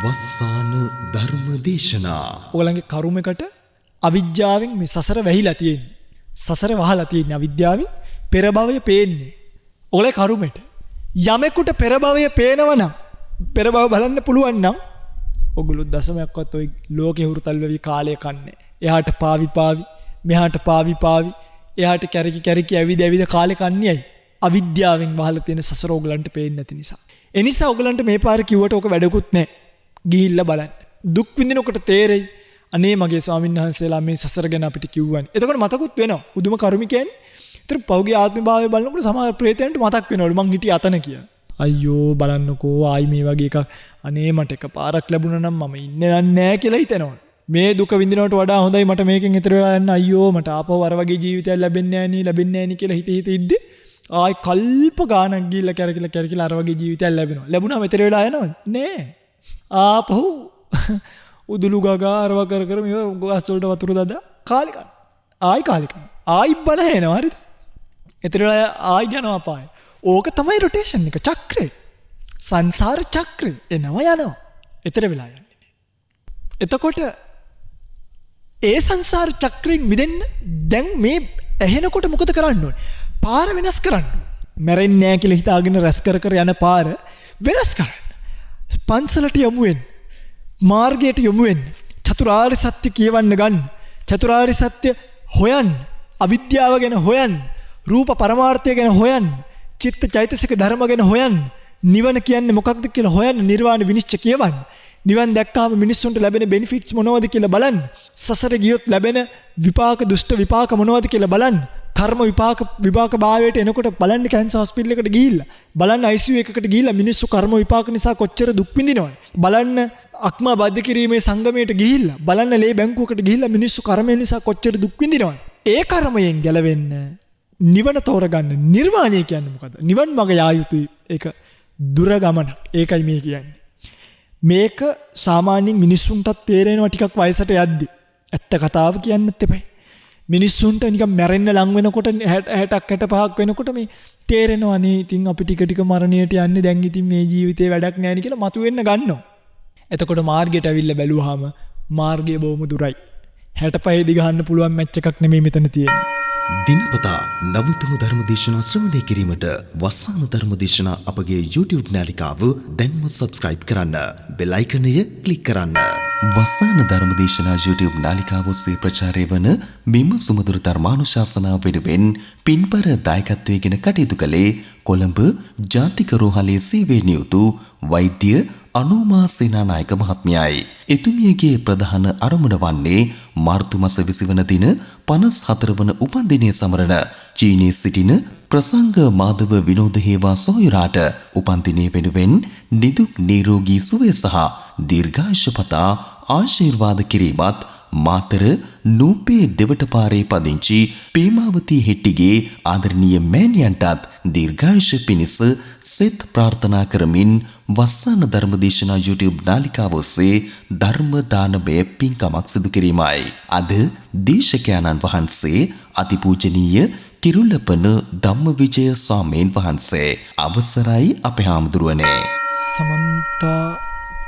වස්සාන ධර්ම දේශනා. ඔයගලගේ කර්මයකට අවිද්‍යාවෙන් මේ සසර වැහිලා තියෙන්නේ. සසර වහලා තියෙන්නේ අවිද්‍යාවෙන් පෙර භවය පේන්නේ. ඔයගලගේ කර්මෙට යමෙකුට පෙර භවය පේනවනම් පෙර භව බලන්න පුළුවන් නම් ඔගොල්ලෝ දශමයක්වත් ওই ලෝකේ හුරුතල් වෙවි කාලය කන්නේ. එහාට පාවි මෙහාට පාවි එහාට කැරකි ඇවිද කාලේ කන්නේයි. අවිද්‍යාවෙන් වහලා තියෙන සසර ඔයගලන්ට පේන්නේ නැති නිසා. ඒ නිසා ඔයගලන්ට මේ පාර කිව්වට ඔක වැඩකුත් නැහැ. ගිහිල්ලා බලන්න. දුක් විඳිනකොට තේරෙයි. අනේ මගේ ස්වාමීන් වහන්සේලා මේ සසර ගැන අපිට කිව්වනේ. එතකොට මතකුත් වෙනවා. උදුම කර්මිකයන්නේ. ඒතර පෞගේ ආත්මභාවය බලනකොට සමහර ප්‍රේතයන්ට මතක් වෙනවලු මං හිටියේ අතන කියලා. අයියෝ බලන්නකෝ ආයි මේ වගේ එකක් අනේ මට එකපාරක් ලැබුණා නම් මම ඉන්නේ නැහැ කියලා හිතනවා. මේ දුක විඳිනවට වඩා හොඳයි මට මේකෙන් ඈතර වෙලා යන්න අයියෝ මට ආපහු අර වගේ ජීවිතයක් ලැබෙන්නේ නැහැ නේ කියලා හිත ඉද්දි ආයි කල්ප ගානක් ගිහිල්ලා කැරකිලා අර වගේ ජීවිතයක් ලැබෙනවා. ලැබුණාම ඈතර වෙලා යනවද? නෑ. ආපහු උදුළු ගගා අරව කර මේ ගස් වලට වතුර දාලා කාලේ කන. ආයි ආයි බල එනවා හරිද? ඈතර වෙලා ආයි යනවා පාය. ඕක තමයි රොටේෂන් එක චක්‍රය. සංසාර චක්‍රය එනවා. ඈතර වෙලා යන්නේ. එතකොට ඒ සංසාර චක්‍රයෙන් මිදෙන්න දැන් මේ ඇහෙනකොට මොකද කරන්න ඕනේ? පාර වෙනස් කරන්න. මැරෙන්නේ නැහැ කියලා හිතාගෙන රැස් කර යන පාර වෙනස් කරන්න. පන්සලට යමු වෙන්න. මාර්ගයට යමු වෙන්න. චතුරාර්ය සත්‍ය කියවන්න ගන්න. චතුරාර්ය සත්‍ය හොයන්න. අවිද්‍යාව ගැන හොයන්න. රූප පරමාර්ථය ගැන හොයන්න. චිත්ත චෛතසික ධර්ම ගැන හොයන්න. නිවන කියන්නේ මොකක්ද කියලා හොයන්න. නිර්වාණ විනිශ්චය කියවන්න. නිවන් දැක්කාම මිනිස්සුන්ට ලැබෙන බෙනිෆිට්ස් මොනවද කියලා බලන්න. සසර ගියොත් ලැබෙන විපාක දුෂ්ට විපාක මොනවද කියලා බලන්න. කර්ම විපාක භාවයට එනකොට බලන්න කැන්සර් හොස්පිටල් එකට ගිහිල්ලා බලන්න ICU එකකට ගිහිල්ලා මිනිස්සු කර්ම විපාක නිසා කොච්චර දුක් විඳිනවද බලන්න. අක්මා බද්ධ කිරීමේ සංගමයට ගිහිල්ලා බලන්න. ලේ බැංකුවකට ගිහිල්ලා මිනිස්සු කර්මය නිසා කොච්චර දුක් විඳිනවද. ඒ කර්මයෙන් ගැලවෙන්න නිවන තෝරගන්න. නිර්වාණය කියන්නේ මොකද්ද? නිවන් මඟ යා යුතුයි. ඒක දුර ගමන. ඒකයි මේ කියන්නේ. මේක සාමාන්‍යයෙන් මිනිස්සුන්ටත් තේරෙනවා ටිකක් වයසට යද්දි. ඇත්ත කතාව කියන්නත් එපයි. මිනිස්සුන්ට නිකන් මැරෙන්න ලං වෙනකොට 60ක් 65ක් වෙනකොට මේ තේරෙනවා නේ ඉතින් අපි ටික මරණයට යන්නේ දැන් ඉතින් මේ ජීවිතේ වැඩක් නැහැ නේ කියලා මතුවෙන්න ගන්නවා. එතකොට මාර්ගයට ඇවිල්ලා බැලුවාම මාර්ගය බොහොම දුරයි. 65 දිග ගන්න පුළුවන් මැච් එකක් නෙමෙයි මෙතන තියෙන්නේ. දිනපතා නවතම ධර්ම දේශනා ශ්‍රවණය කිරීමට වස්සාන ධර්ම දේශනා අපගේ YouTube නාලිකාව දැන්ම subscribe කරන්න. බෙල් අයිකනය ක්ලික් කරන්න. වස්සාන ධර්ම දේශනා YouTube නාලිකාව ඔස්සේ ප්‍රචාරය වන මෙම සුමధుර ධර්මානුශාසනාව වෙනුවෙන් පින්බර දායකත්වයෙන් කටයුතු කළේ කොළඹ ජාතික රෝහලේ සේවයේ නියුතු වෛද්‍ය අනෝමා සේනානායක මහත්මයායි. එතුමියගේ ප්‍රධාන අරමුණ වන්නේ මාර්තු මාස 20 වන දින 54 වන උපන්දිනය සමරන චීනයේ සිටින ප්‍රසංග මාධව විනෝද හේවා සොයුරාට උපන්දිනය වෙනුවෙන් නිදුක් නිරෝගී සුවය සහ දීර්ඝායුෂ පතා ආශිර්වාද කිරීමත් මාතර නූපේ දෙවටපාරේ පදිංචි පීමාවතී හෙට්ටිගේ ආදරණීය මෑණියන්ටත් දීර්ඝායුෂ පිණිස සෙත් ප්‍රාර්ථනා කරමින් වස්සාන ධර්මදේශනා YouTube නාලිකාව ඔස්සේ ධර්ම දානමය පින්කමක් සිදු කිරීමයි. අද දේශකයන්න් වහන්සේ අතිපූජනීය කිරුළපන ධම්මවිජය ස්වාමීන් වහන්සේ. අවසරයි අපේ හාමුදුරුවනේ. සමන්ත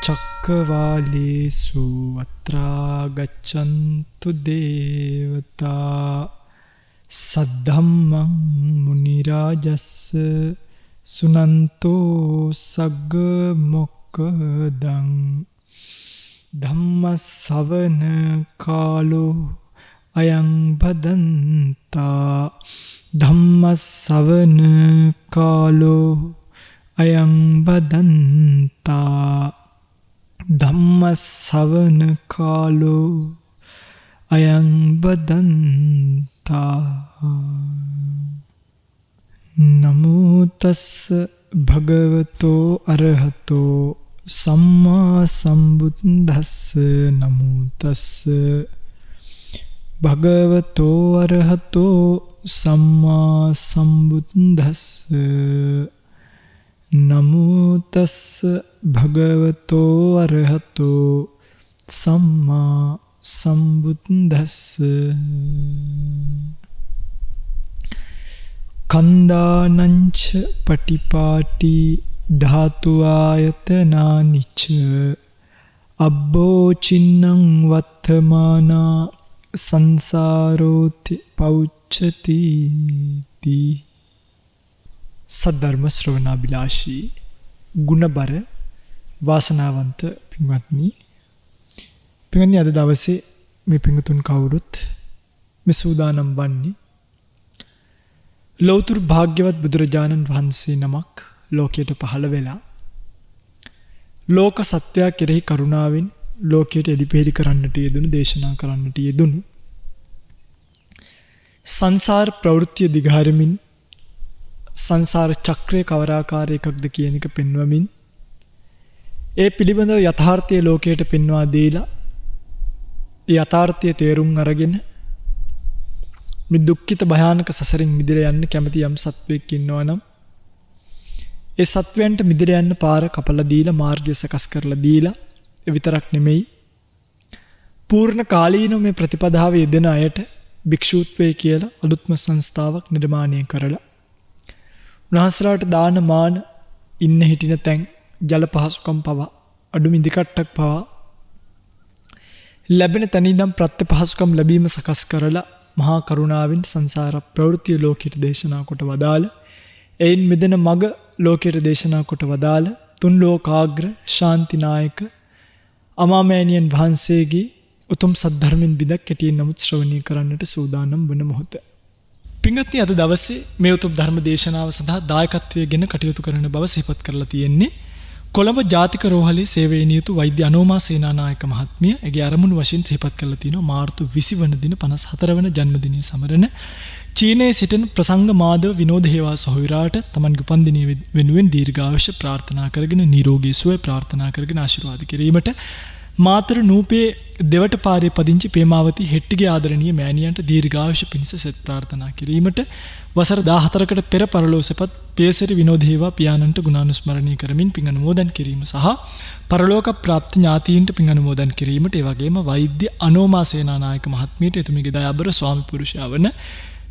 චක්කවාලේසු අත්‍රා ගච්ඡන්තු දේවතා සද්ධම්මං මුනි රාජස්ස සුනන්තෝ සග්ග මොක්කදං ධම්ම ශ්‍රවණ කාලෝ අයං බදන්තා ධම්ම ශ්‍රවණ කාලෝ අයං බදන්තා ධම්ම ශ්‍රවණ කාලෝ අයං බදන්තා. නමෝ තස්ස භගවතෝ අරහතෝ සම්මා සම්බුද්දස්ස. නමෝ තස්ස භගවතෝ අරහතෝ සම්මා සම්බුද්දස්ස. නමෝ තස්ස භගවතෝ අරහතෝ සම්මා සම්බුද්දස්ස. කන්දානංච පටිපාටි ධාතු ආයතනානිච අබ්බෝචින්නං වත්තමානා සංසාරෝති පෞච්චති දී. සද්ධර්ම ශ්‍රවණාබිලාෂී ගුණබර වාසනාවන්ත පින්වත්නි, අද දවසේ මේ පින්තුන් කවුරුත් මේ සූදානම් වන්නේ ලෞතර භාග්‍යවත් බුදුරජාණන් වහන්සේ නමක් ලෝකයට පහළ වෙලා ලෝක සත්‍යය කෙරෙහි කරුණාවෙන් ලෝකයට එළිපෙහෙළි කරන්නට යෙදුණු, දේශනා කරන්නට යෙදුණු, සංසාර ප්‍රවෘත්ති දිගහරමින් සංසාර චක්‍රය කවරාකාරයකක්ද කියන එක පෙන්වමින් ඒ පිළිබඳව යථාර්ථය ලෝකයට පෙන්වා දීලා යථාර්ථය තේරුම් අරගෙන මේ දුක්ඛිත භයානක සසරින් මිදලා යන්න කැමති යම් සත්වෙක් ඉන්නවා නම් ඒ සත්වයන්ට මිදලා යන්න පාර කපලා දීලා මාර්ගය සකස් කරලා දීලා ඒ විතරක් නෙමෙයි පූර්ණ කාලීනව මේ ප්‍රතිපදාවේ යෙදෙන අයට භික්ෂූත්වයේ කියලා අලුත්ම සංස්ථාවක් නිර්මාණය කරලා උන්වහන්සේලාට දාන මාන ඉන්න හිටින තැන් ජල පහසුකම් පවා අඩු මිදිකට්ටක් පවා ලැබෙන තැන ඉඳන් ප්‍රත්‍ය පහසුකම් ලැබීම සකස් කරලා මහා කරුණාවෙන් සංසාර ප්‍රවෘත්ති ලෝකයට දේශනා කොට වදාළ, එයින් මිදෙන මග ලෝකයට දේශනා කොට වදාළ තුන් ලෝකාග්‍ර ශාන්තිනායක අමාමෑණියන් වහන්සේගේ උතුම් සද්ධර්මෙන් බිදක් කෙටියෙන් නමුත් ශ්‍රවණය කරන්නට සූදානම් වන මොහොත. පින්වත්නි, අද දවසේ මේ උතුම් ධර්ම දේශනාව සඳහා දායකත්වයෙන් ගෙන කටයුතු කරන බව සිහිපත් කරලා තියෙන්නේ කොළඹ ජාතික රෝහලේ සේවයේ නියුතු වෛද්‍ය අනෝමා සේනානායක මහත්මිය. එගේ අරමුණු වශයෙන් සිහිපත් කරලා තිනවා මාර්තු 20 වන දින 54 වන ජන්මදිනය සමරන චීනයේ සිටින ප්‍රසංග මාධව විනෝද හේවා සොහොයුරාට තමන්ගේ උපන්දිනය වෙනුවෙන් දීර්ඝායුෂ ප්‍රාර්ථනා කරගෙන නිරෝගී සුවය ප්‍රාර්ථනා කරගෙන ආශිර්වාද කිරීමට මාතර නූපේ දෙවට පාරේ පදිංචි පේමාවති හෙට්ටිගේ ආදරණීය මෑණියන්ට දීර්ඝායුෂ පිණිස සෙත් ප්‍රාර්ථනා කිරීමට වසර 14කට පෙර පරලෝසපත් පේසරි විනෝද හේවා පියාණන්ට ගුණානුස්මරණය කරමින් පින් අනුමෝදන් කිරීම සහ පරලෝක ප්‍රාප්ති ඥාතීන්ට පින් අනුමෝදන් කිරීමට, ඒ වගේම වෛද්‍ය අනෝමා සේනානායක මහත්මියට එතුමිගේ දයාබර ස්වාමි පුරුෂයා වන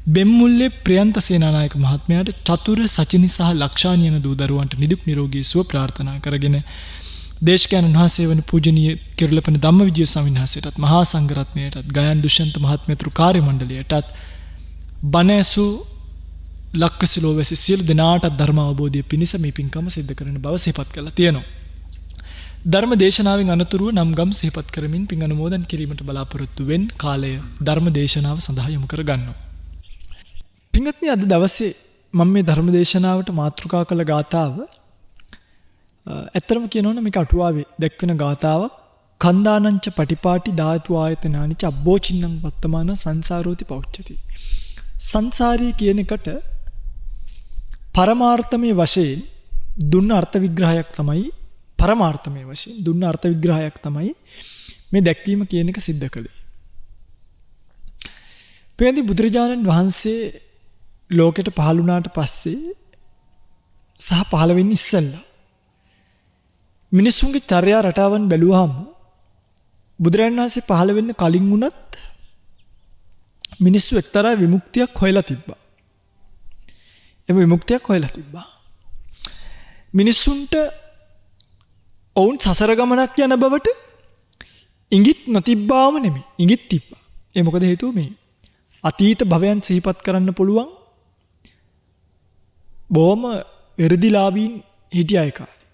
බෙම්මුල්ලේ ප්‍රියන්ත සේනානායක මහත්මයාට චතුර සචිනි සහ ලක්ෂාණී යන දූ දරුවන්ට නිදුක් නිරෝගී සුව ප්‍රාර්ථනා කරගෙන දේශකයන්න් වහන්සේ වන පූජනීය කිරුළපන ධම්මවිජය ස්වාමීන් වහන්සේටත් මහා සංඝරත්නයටත් ගයන් දුෂ්‍යන්ත මහත්මයාතුරු කාර්ය මණ්ඩලයටත් බණැසු ලක්කසිලෝ වැසි සියලු දෙනාටත් ධර්ම අවබෝධය පිණිස මේ පින්කම සිද්ධ කරන බව සිහිපත් කරලා තියෙනවා. ධර්ම දේශනාවෙන් අනතුරුව නම් ගම් සිහිපත් කරමින් පින් අනුමෝදන් කිරීමට බලාපොරොත්තු වෙන් කාලය ධර්ම දේශනාව සඳහා යොමු කර ගන්නවා. පින්වත්නි, අද දවසේ මම මේ ධර්ම දේශනාවට මාතෘකා කළ ගාථාව ඇත්තරම කියනවනම් මේක අටුවාවේ දැක්වෙන ගාථාවක්. කන්දානංච පටිපාටි ධාතු ආයතනානිච අබ්බෝචින්නං වත්තමාන සංසාරෝති පෞච්චති. සංසාරී කියන එකට පරමාර්ථමය වශයෙන් දුන්න අර්ථ විග්‍රහයක් තමයි පරමාර්ථමය වශයෙන් දුන්න අර්ථ විග්‍රහයක් තමයි මේ දැක්වීම කියන එක සිද්ධ කළේ. පෙරදි බුදුරජාණන් වහන්සේ ලෝකෙට පහළ වුණාට පස්සේ සහ පහළ වෙන්නේ ඉස්සෙල්ලා මිනිසුන්ගේ චර්යා රටාවන් බැලුවාම බුදුරජාණන් වහන්සේ පහළ වෙන්න කලින් වුණත් මිනිස්සු එක්තරා විමුක්තියක් හොයලා තිබ්බා. එම විමුක්තියක් හොයලා තිබ්බා. මිනිස්සුන්ට ඔවුන් සසර ගමනක් යන බවට ඉඟිත් නොතිබ්බාම නෙමෙයි, ඉඟිත් තිබ්බා. ඒ මොකද හේතුව මේ අතීත භවයන් සිහිපත් කරන්න පුළුවන් බොහොම එ르දිලාවීන් හිටිය අය කාලේ.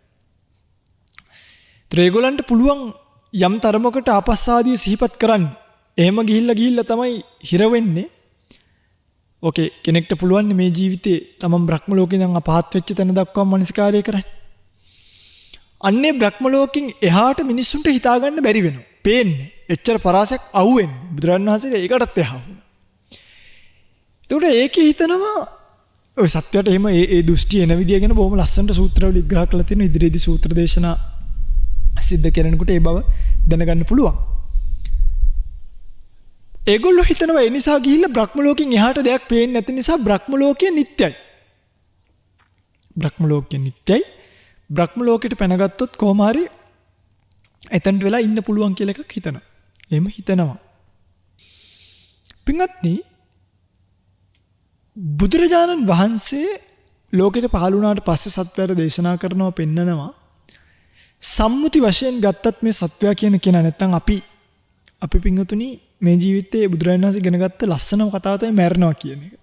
ඒගොල්ලන්ට පුළුවන් යම් තරමකට ආපස්සාදිය සිහිපත් කරන්න. එහෙම ගිහිල්ලා තමයි හිර වෙන්නේ. ඕකේ, කෙනෙක්ට පුළුවන් මේ ජීවිතේ තමන් බ්‍රහ්ම ලෝකේ ඉඳන් අපහත් වෙච්ච තැන දක්වා මනසිකාරය කරන්න. අන්නේ බ්‍රහ්ම ලෝකෙන් එහාට මිනිස්සුන්ට හිතා ගන්න බැරි වෙනවා. පේන්නේ. එච්චර පරාසයක් අහුවෙන්නේ. බුදුරජාණන් වහන්සේ ඒකටත් එහා වුණා. ඒකට ඒකේ හිතනවා ඔය සත්‍යයට එහෙම ඒ දෘෂ්ටි එන විදිය ගැන බොහොම ලස්සනට සූත්‍රවල විග්‍රහ කරලා තියෙනවා. ඉදිරියේදී සූත්‍ර දේශනා සිද්ධ කරනකොට ඒ බව දැනගන්න පුළුවන්. ඒගොල්ලෝ හිතනවා ඒ නිසා ගිහිල්ලා බ්‍රහ්ම ලෝකෙන් එහාට දෙයක් පේන්නේ නැති නිසා බ්‍රහ්ම ලෝකය නිට්ටයයි. බ්‍රහ්ම ලෝකය නිට්ටයයි. බ්‍රහ්ම ලෝකෙට පැනගත්තොත් කොහොම හරි එතනට වෙලා ඉන්න පුළුවන් කියලා එකක් හිතනවා. එහෙම හිතනවා. පින්වත්නි, බුදුරජාණන් වහන්සේ ලෝකෙට පහළ වුණාට පස්සේ සත්‍යයට දේශනා කරනවා, පෙන්නනවා සම්මුති වශයෙන් ගත්තත් මේ සත්වයා කියන කෙනා නැත්තම් අපි පින්වතුනි මේ ජීවිතයේ බුදුරජාණන් වහන්සේ ඉගෙන ගත්ත ලස්සනම කතාව තමයි මැරෙනවා කියන එක.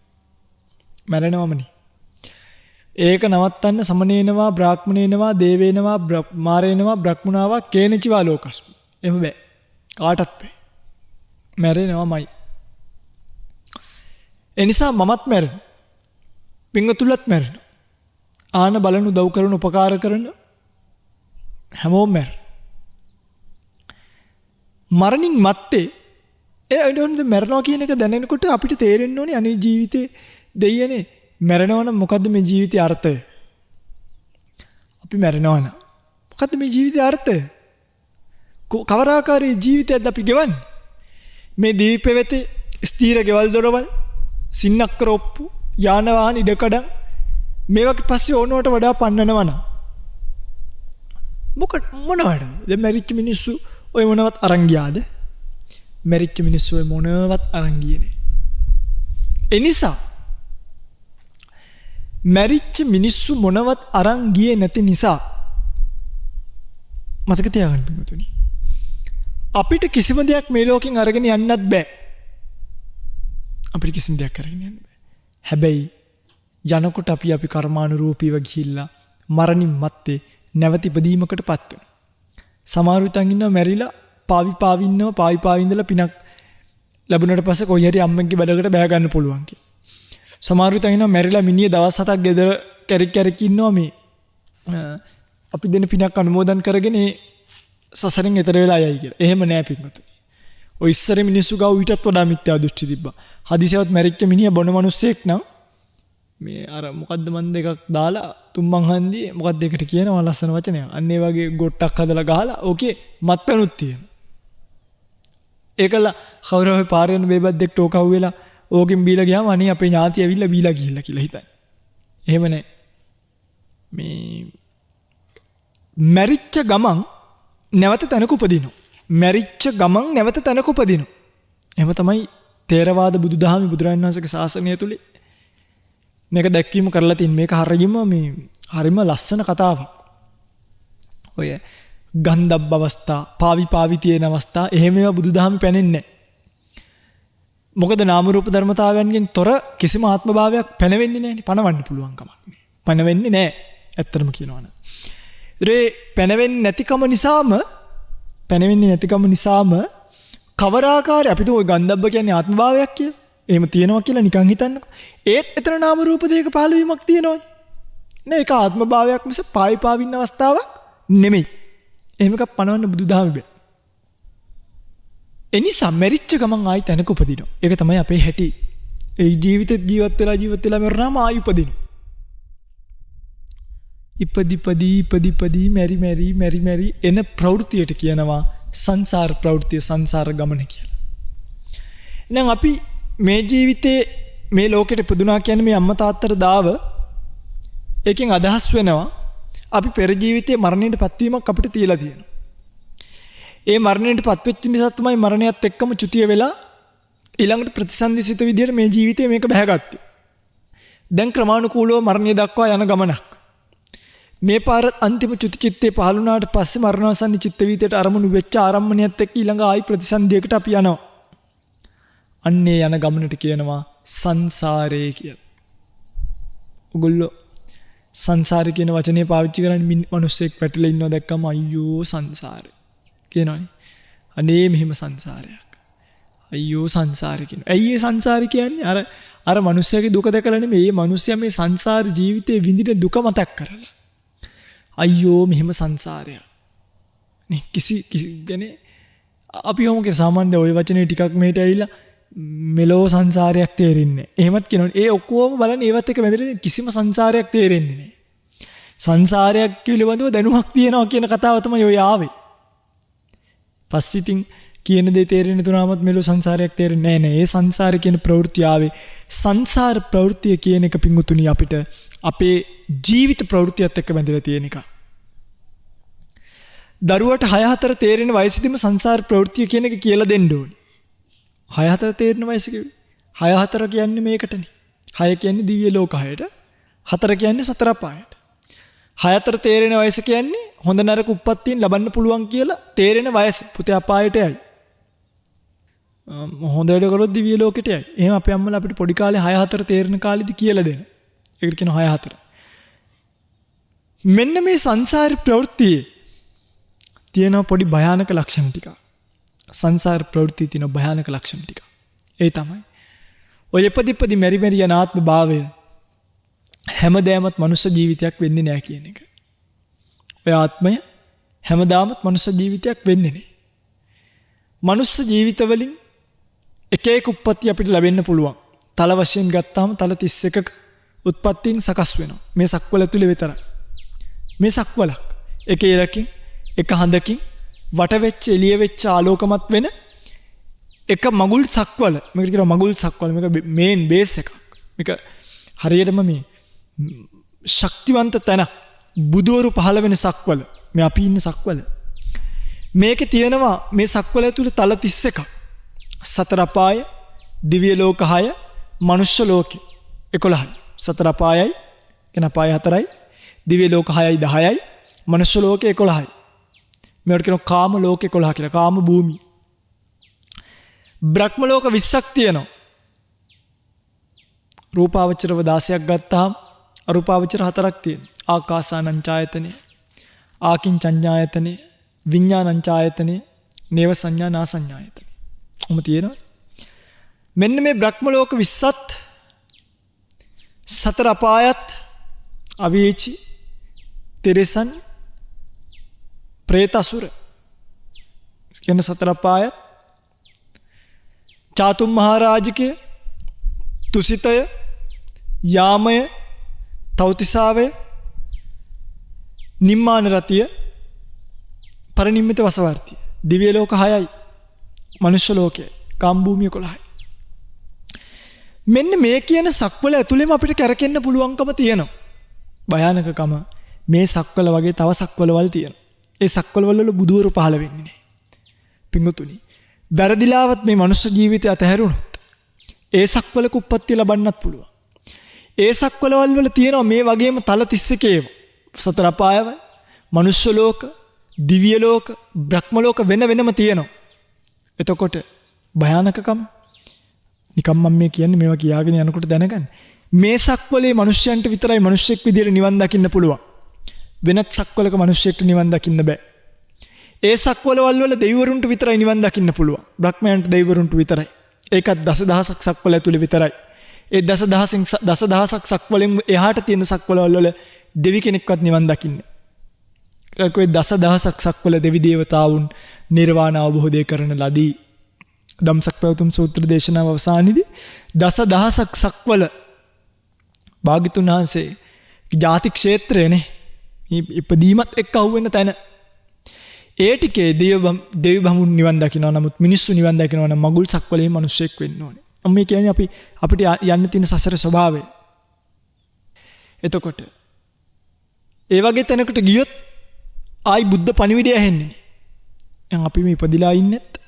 මැරෙනවමනේ. ඒක නවත්තන්න සමනේනවා බ්‍රාහ්මණේනවා දේවේනවා මාරේනවා බ්‍රහ්මනාවා කේනචිවා ලෝකස්මි. එහෙම බෑ. කාටත් බෑ. මැරෙනවමයි. එනිසා මමත් මැරෙනවා. පින්වතුන්ලත් මැරෙනවා. ආන බලන උදව් කරන උපකාර කරන හැමෝම මැරෙනවා. මරණින් මත්තේ එඩොන්ද මැරෙනවා කියන එක දැනෙනකොට අපිට තේරෙන්න ඕනේ අනේ ජීවිතේ දෙයියනේ මැරෙනවා නම් මොකද්ද මේ ජීවිතයේ අර්ථය? අපි මැරෙනවා නම් මොකද්ද මේ ජීවිතයේ අර්ථය? කවර ආකාරයේ ජීවිතයක්ද අපි ගෙවන්නේ? මේ දීපෙ වෙත ස්ථීර ගෙවල් දොරවල් සින්නක්කර ඔප්පු යාන වාහන ඉඩකඩම් මේවක පස්සේ ඕනවට වඩා පන්නනවා නම් මොනවද? දැන් මැරිච්ච මිනිස්සු ඔය මොනවත් අරන් ගියාද? මැරිච්ච මිනිස්සු ඔය මොනවත් අරන් ගියේ නෑ. ඒ නිසා මැරිච්ච මිනිස්සු මොනවත් අරන් ගියේ නැති නිසා මතක තියාගන්න පිටුතුනි. අපිට කිසිම දෙයක් මේ ලෝකෙන් අරගෙන යන්නත් බෑ. අපිට කිසිම දෙයක් අරගෙන යන්න බෑ. හැබැයි යනකොට අපි කර්මානුරූපීව ගිහිල්ලා මරණින් මත්තේ නැවත ඉපදීමකටපත් වෙනවා. සමහර විටන් ඉන්නවා මැරිලා පාවි ඉඳලා පිනක් ලැබුණට පස්සේ කොයි හරි අම්මගේ බඩකට බෑ ගන්න පුළුවන් කියලා. සමහර විටන් ඉන්නවා මැරිලා මිනිහ දවස් 7ක් ගෙදර කැරික් ඉන්නවා මේ අපි දෙන පිනක් අනුමෝදන් කරගෙන ඒ සසරෙන් එතර වෙලා යයි කියලා. එහෙම නෑ පින්වතුනි. ඔය ඉස්සර මිනිස්සු ගාව ඊටත් වඩා මිත්‍යා දෘෂ්ටි තිබ්බා. හදිසියවත් මැරිච්ච මිනිහ බොන මිනිස්සෙක් නම් මේ අර මොකද්ද මන් දෙකක් දාලා තුම්මන් හන්දියේ මොකද්ද ඒකට කියනවා ලස්සන වචනයක්. අන්න ඒ වගේ ගොට්ටක් හදලා ගහලා ඕකේ මත්පැනුත් තියෙනවා. ඒකල කවුරුහරි පාරේන බේබද්දෙක් ටෝකව් වෙලා ඕකෙන් බීලා ගියාම අනේ අපේ ඥාති ඇවිල්ලා බීලා ගිහිල්ලා කියලා හිතන්නේ. එහෙම නෑ. මේ මැරිච්ච ගමන් නැවත තැනක උපදිනවා. මැරිච්ච ගමන් නැවත තැනක උපදිනවා. එහෙම තමයි තේරවාද බුදුදහමේ බුදුරජාණන් වහන්සේගේ ශාසනය තුලේ මේක දැක්වීම කරලා තියෙන. මේක හරිම ලස්සන කතාවක්. ඔය ගන්ධබ්බ අවස්ථා, පාවි තියෙන අවස්ථා එහෙම ඒවා බුදුදහමේ පැනෙන්නේ නැහැ. මොකද නාම රූප ධර්මතාවයන්ගෙන් තොර කිසිම ආත්ම භාවයක් පැනවෙන්නේ නැහැ. පනවන්න පුළුවන් කමක් නැහැ. පනවෙන්නේ නැහැ. ඇත්තටම කියනවා නම්. ඒ පැනවෙන්නේ නැතිකම නිසාම කවර ආකාරය අපිට ওই ගන්ධබ්බ කියන්නේ ආත්ම භාවයක් කියලා. එහෙම තියෙනවා කියලා නිකන් හිතන්නකෝ. ඒත් එතන නාම රූප දෙක පහළ වීමක් තියෙනවා. නේ ඒක ආත්ම භාවයක් මිස පාවින්න අවස්ථාවක් නෙමෙයි. එහෙම එකක් පනවන්න බුදුදහමේ බෑ. එනිසා මැරිච්ච ගමන් ආයි තැනක උපදිනවා. ඒක තමයි අපේ හැටි. ඒ ජීවිතේ ජීවත් වෙලා මරණාම ආයි උපදිනවා. ඉපදි මෙරි එන ප්‍රවෘත්තියට කියනවා සංසාර ප්‍රවෘත්තිය, සංසාර ගමන කියලා. එහෙනම් අපි මේ ජීවිතේ මේ ලෝකෙට පුදුනා කියන්නේ මේ අම්මා තාත්තට දාව ඒකෙන් අදහස් වෙනවා අපි පෙර ජීවිතේ මරණයට පත්වීමක් අපිට තියලා තියෙනවා. ඒ මරණයට පත්වෙච්ච නිසා තමයි මරණයත් එක්කම චුතිය වෙලා ඊළඟට ප්‍රතිසන්දිසිත විදියට මේ ජීවිතේ මේක බහැගත්තේ. දැන් ක්‍රමානුකූලව මරණය දක්වා යන ගමනක්. මේ පාර අන්තිම චුති චිත්තේ පහළ වුණාට පස්සේ මරණාසන්න චිත්ත වීතයට අරමුණු වෙච්ච ආරම්මණයත් එක්ක ඊළඟ ආයි ප්‍රතිසන්දියකට අපි යනවා. අන්නේ යන ගමනට කියනවා සංසාරේ කියලා. ඔගොල්ලෝ සංසාරේ කියන වචනේ පාවිච්චි කරන්නේ මිනිස්සෙක් පැටලෙලා ඉන්නවා දැක්කම අයියෝ සංසාරේ කියනවනේ. අනේ මෙහෙම සංසාරයක්. අයියෝ සංසාරේ කියනවා. ඇයි ඒ සංසාරේ කියන්නේ? අර මිනිස්සයාගේ දුක දැකලා නෙමෙයි. මේ මිනිස්සයා මේ සංසාර ජීවිතේ විඳින දුක මතක් කරලා. අයියෝ මෙහෙම සංසාරයක්. නේ කිසි කියන්නේ අපි හොමගේ සාමාන්‍ය ওই වචනේ ටිකක් මෙහෙට ඇවිල්ලා මෙලෝ සංසාරයක් තේරෙන්නේ නැහැ. එහෙමත් කියනවා. ඒ ඔක්කොම බලන්නේ ඒවත් එක වැදලා කිසිම සංසාරයක් තේරෙන්නේ නැහැ. සංසාරයක් පිළිබඳව දැනුමක් තියෙනවා කියන කතාව තමයි ඔය ආවේ. පස්සිතින් කියන දේ තේරෙන්නේ තුනමත් මෙලෝ සංසාරයක් තේරෙන්නේ නැහැ. ඒ සංසාරේ කියන ප්‍රවෘත්ති ආවේ. සංසාර ප්‍රවෘත්තිය කියන එක පිංගුතුනි අපිට අපේ ජීවිත ප්‍රවෘත්තියත් එක්ක බැඳලා තියෙන එක. දරුවට 6-4 තේරෙන වයසෙදිම සංසාර ප්‍රවෘත්තිය කියන එක කියලා දෙන්න ඕනේ. 6-4 තේරෙන වයස කිව්වේ 6-4 කියන්නේ මේකටනේ. 6 කියන්නේ දිව්‍ය ලෝක 6ට, 4 කියන්නේ සතර පායට. 6 අතර තේරෙන වයස කියන්නේ හොඳ නරක උප්පත්තියෙන් ලබන්න පුළුවන් කියලා තේරෙන වයස. පුතේ අපායට යයි. හොඳ වැඩ කරොත් දිව්‍ය ලෝකෙට යයි. එහෙම අපේ අම්මලා අපිට පොඩි කාලේ 6 අතර තේරෙන කාලෙදි කියලා දෙන. ඒකට කියනවා 6 අතර. මෙන්න මේ සංසාර ප්‍රවෘත්තියේ තියෙන පොඩි භයානක ලක්ෂණ ටික. සංසාර ප්‍රවෘත්තියේ තියෙන භයානක ලක්ෂණ ටික. ඒ තමයි ඔය ඉපදිපදි මෙරි මෙරි යන ආත්ම භාවය හැමදාමත් මනුෂ්‍ය ජීවිතයක් වෙන්නේ නැහැ කියන එක. ඔය ආත්මය හැමදාමත් මනුෂ්‍ය ජීවිතයක් වෙන්නේ නැහැ. මනුෂ්‍ය ජීවිතවලින් එක එක උප්පත්ති අපිට ලැබෙන්න පුළුවන්. තල වශයෙන් ගත්තාම තල 31ක උත්පත්තීන් සකස් වෙනවා. මේ සක්වල තුල විතරයි. මේ සක්වලක් එක ඉරකින් එක හඳකින් වට වෙච්ච එළිය වෙච්ච ආලෝකමත් වෙන එක මගුල් සක්වල. මේකට කියනවා මගුල් සක්වල. මේක මේන් බේස් එකක්. මේක හරියටම මේ ශක්තිවන්ත තැනක්. බුදවරු පහළ වෙන සක්වල. මේ අපි ඉන්න සක්වල. මේකේ තියෙනවා මේ සක්වල තුල තල 31ක්. සතර අපාය, දිව්‍ය ලෝක 6, මනුෂ්‍ය ලෝකෙ 11යි. සතර අපායයි කියන අපාය 4යි, දිව්‍ය ලෝක 6යි 10යි, මනුෂ්‍ය ලෝකෙ 11යි. මේවට කියනවා කාම ලෝක 11 කියලා. කාම භූමි. බ්‍රහ්ම ලෝක 20ක් තියෙනවා. රූපාවචරව 16ක් ගත්තාම අරූපාවචර 4ක් තියෙනවා. ආකාසානං ඡායතනෙ, ආකින්චඤ්ඤායතනෙ, විඥානං ඡායතනෙ, නේව සංඥා නා සංඥායතනෙ. ඔහොම තියෙනවා. මෙන්න මේ බ්‍රහ්ම ලෝක 20ත් සතර අපායත් අවීචි තිරිසන් ප්‍රේත අසුර කියන සතර අපායත් චාතුම් මහරජකය, තුසිතය, යාමය, තෞතිසාවය, නිම්මාන රතිය, පරිනිම්මිත වසවර්තිය. දිව්‍ය ලෝක 6යි, මනුෂ්‍ය ලෝකයයි, කාම භූමිය 11යි. මෙන්න මේ කියන සක්වල ඇතුළෙම අපිට කැරකෙන්න පුළුවන්කම තියෙනවා. භයානකකම මේ සක්වල වගේ තව සක්වලවල් තියෙනවා. ඒ සක්වලවල බුදුවරු පහළ වෙන්නේ නැහැ. පිංගුතුනි, වැරදිලාවත් මේ මනුෂ්‍ය ජීවිතය අතහැරුණොත් ඒ සක්වලක උප්පත්තිය ලබන්නත් පුළුවන්. ඒ සක්වලවල් වල තියෙනවා මේ වගේම තල 31 සතර අපායවල, මනුෂ්‍ය ලෝක, දිව්‍ය ලෝක, බ්‍රහ්ම ලෝක වෙන වෙනම තියෙනවා. එතකොට භයානකකම නිකම් මම මේ කියන්නේ මේවා කියාගෙන යනකොට දැනගන්න. මේ සක්වලේ මිනිස්යන්ට විතරයි මිනිස්සෙක් විදියට නිවන් දකින්න පුළුවන්. වෙනත් සක්වලක මිනිස්සෙක්ට නිවන් දකින්න බෑ. ඒ සක්වලවල් වල දෙවිවරුන්ට විතරයි නිවන් දකින්න පුළුවන්. බ්‍රහ්මයන්ට දෙවිවරුන්ට විතරයි. ඒකත් දසදහසක් සක්වල ඇතුලේ විතරයි. ඒ දසදහසක් සක්වලෙන් එහාට තියෙන සක්වලවල් වල දෙවි කෙනෙක්වත් නිවන් දකින්නේ. ඒකෝයි දසදහසක් සක්වල දෙවි දේවතාවුන් නිර්වාණ අවබෝධය කරන ලදී. ධම්සක් පැවතුම් සූත්‍ර දේශනාව අවසානයේදී දසදහසක් සක්වල භාග්‍යතුන් වහන්සේ ජාති ක්ෂේත්‍රයනේ ඉපදීමත් එක්ක අහුවෙන තැන. ඒ ටිකේ දෙවි බඹුන් නිවන් දකිනවා. නමුත් මිනිස්සු නිවන් දකිනවා නම් මගුල් සක්වලේ මිනිස්සෙක් වෙන්න ඕනේ. මේ කියන්නේ අපිට යන්න තියෙන සසර ස්වභාවය. එතකොට ඒ වගේ තැනකට ගියොත් ආයි බුද්ධ පණිවිඩය ඇහෙන්නේ නැහැ. අපි මේ ඉපදිලා ඉන්නෙත්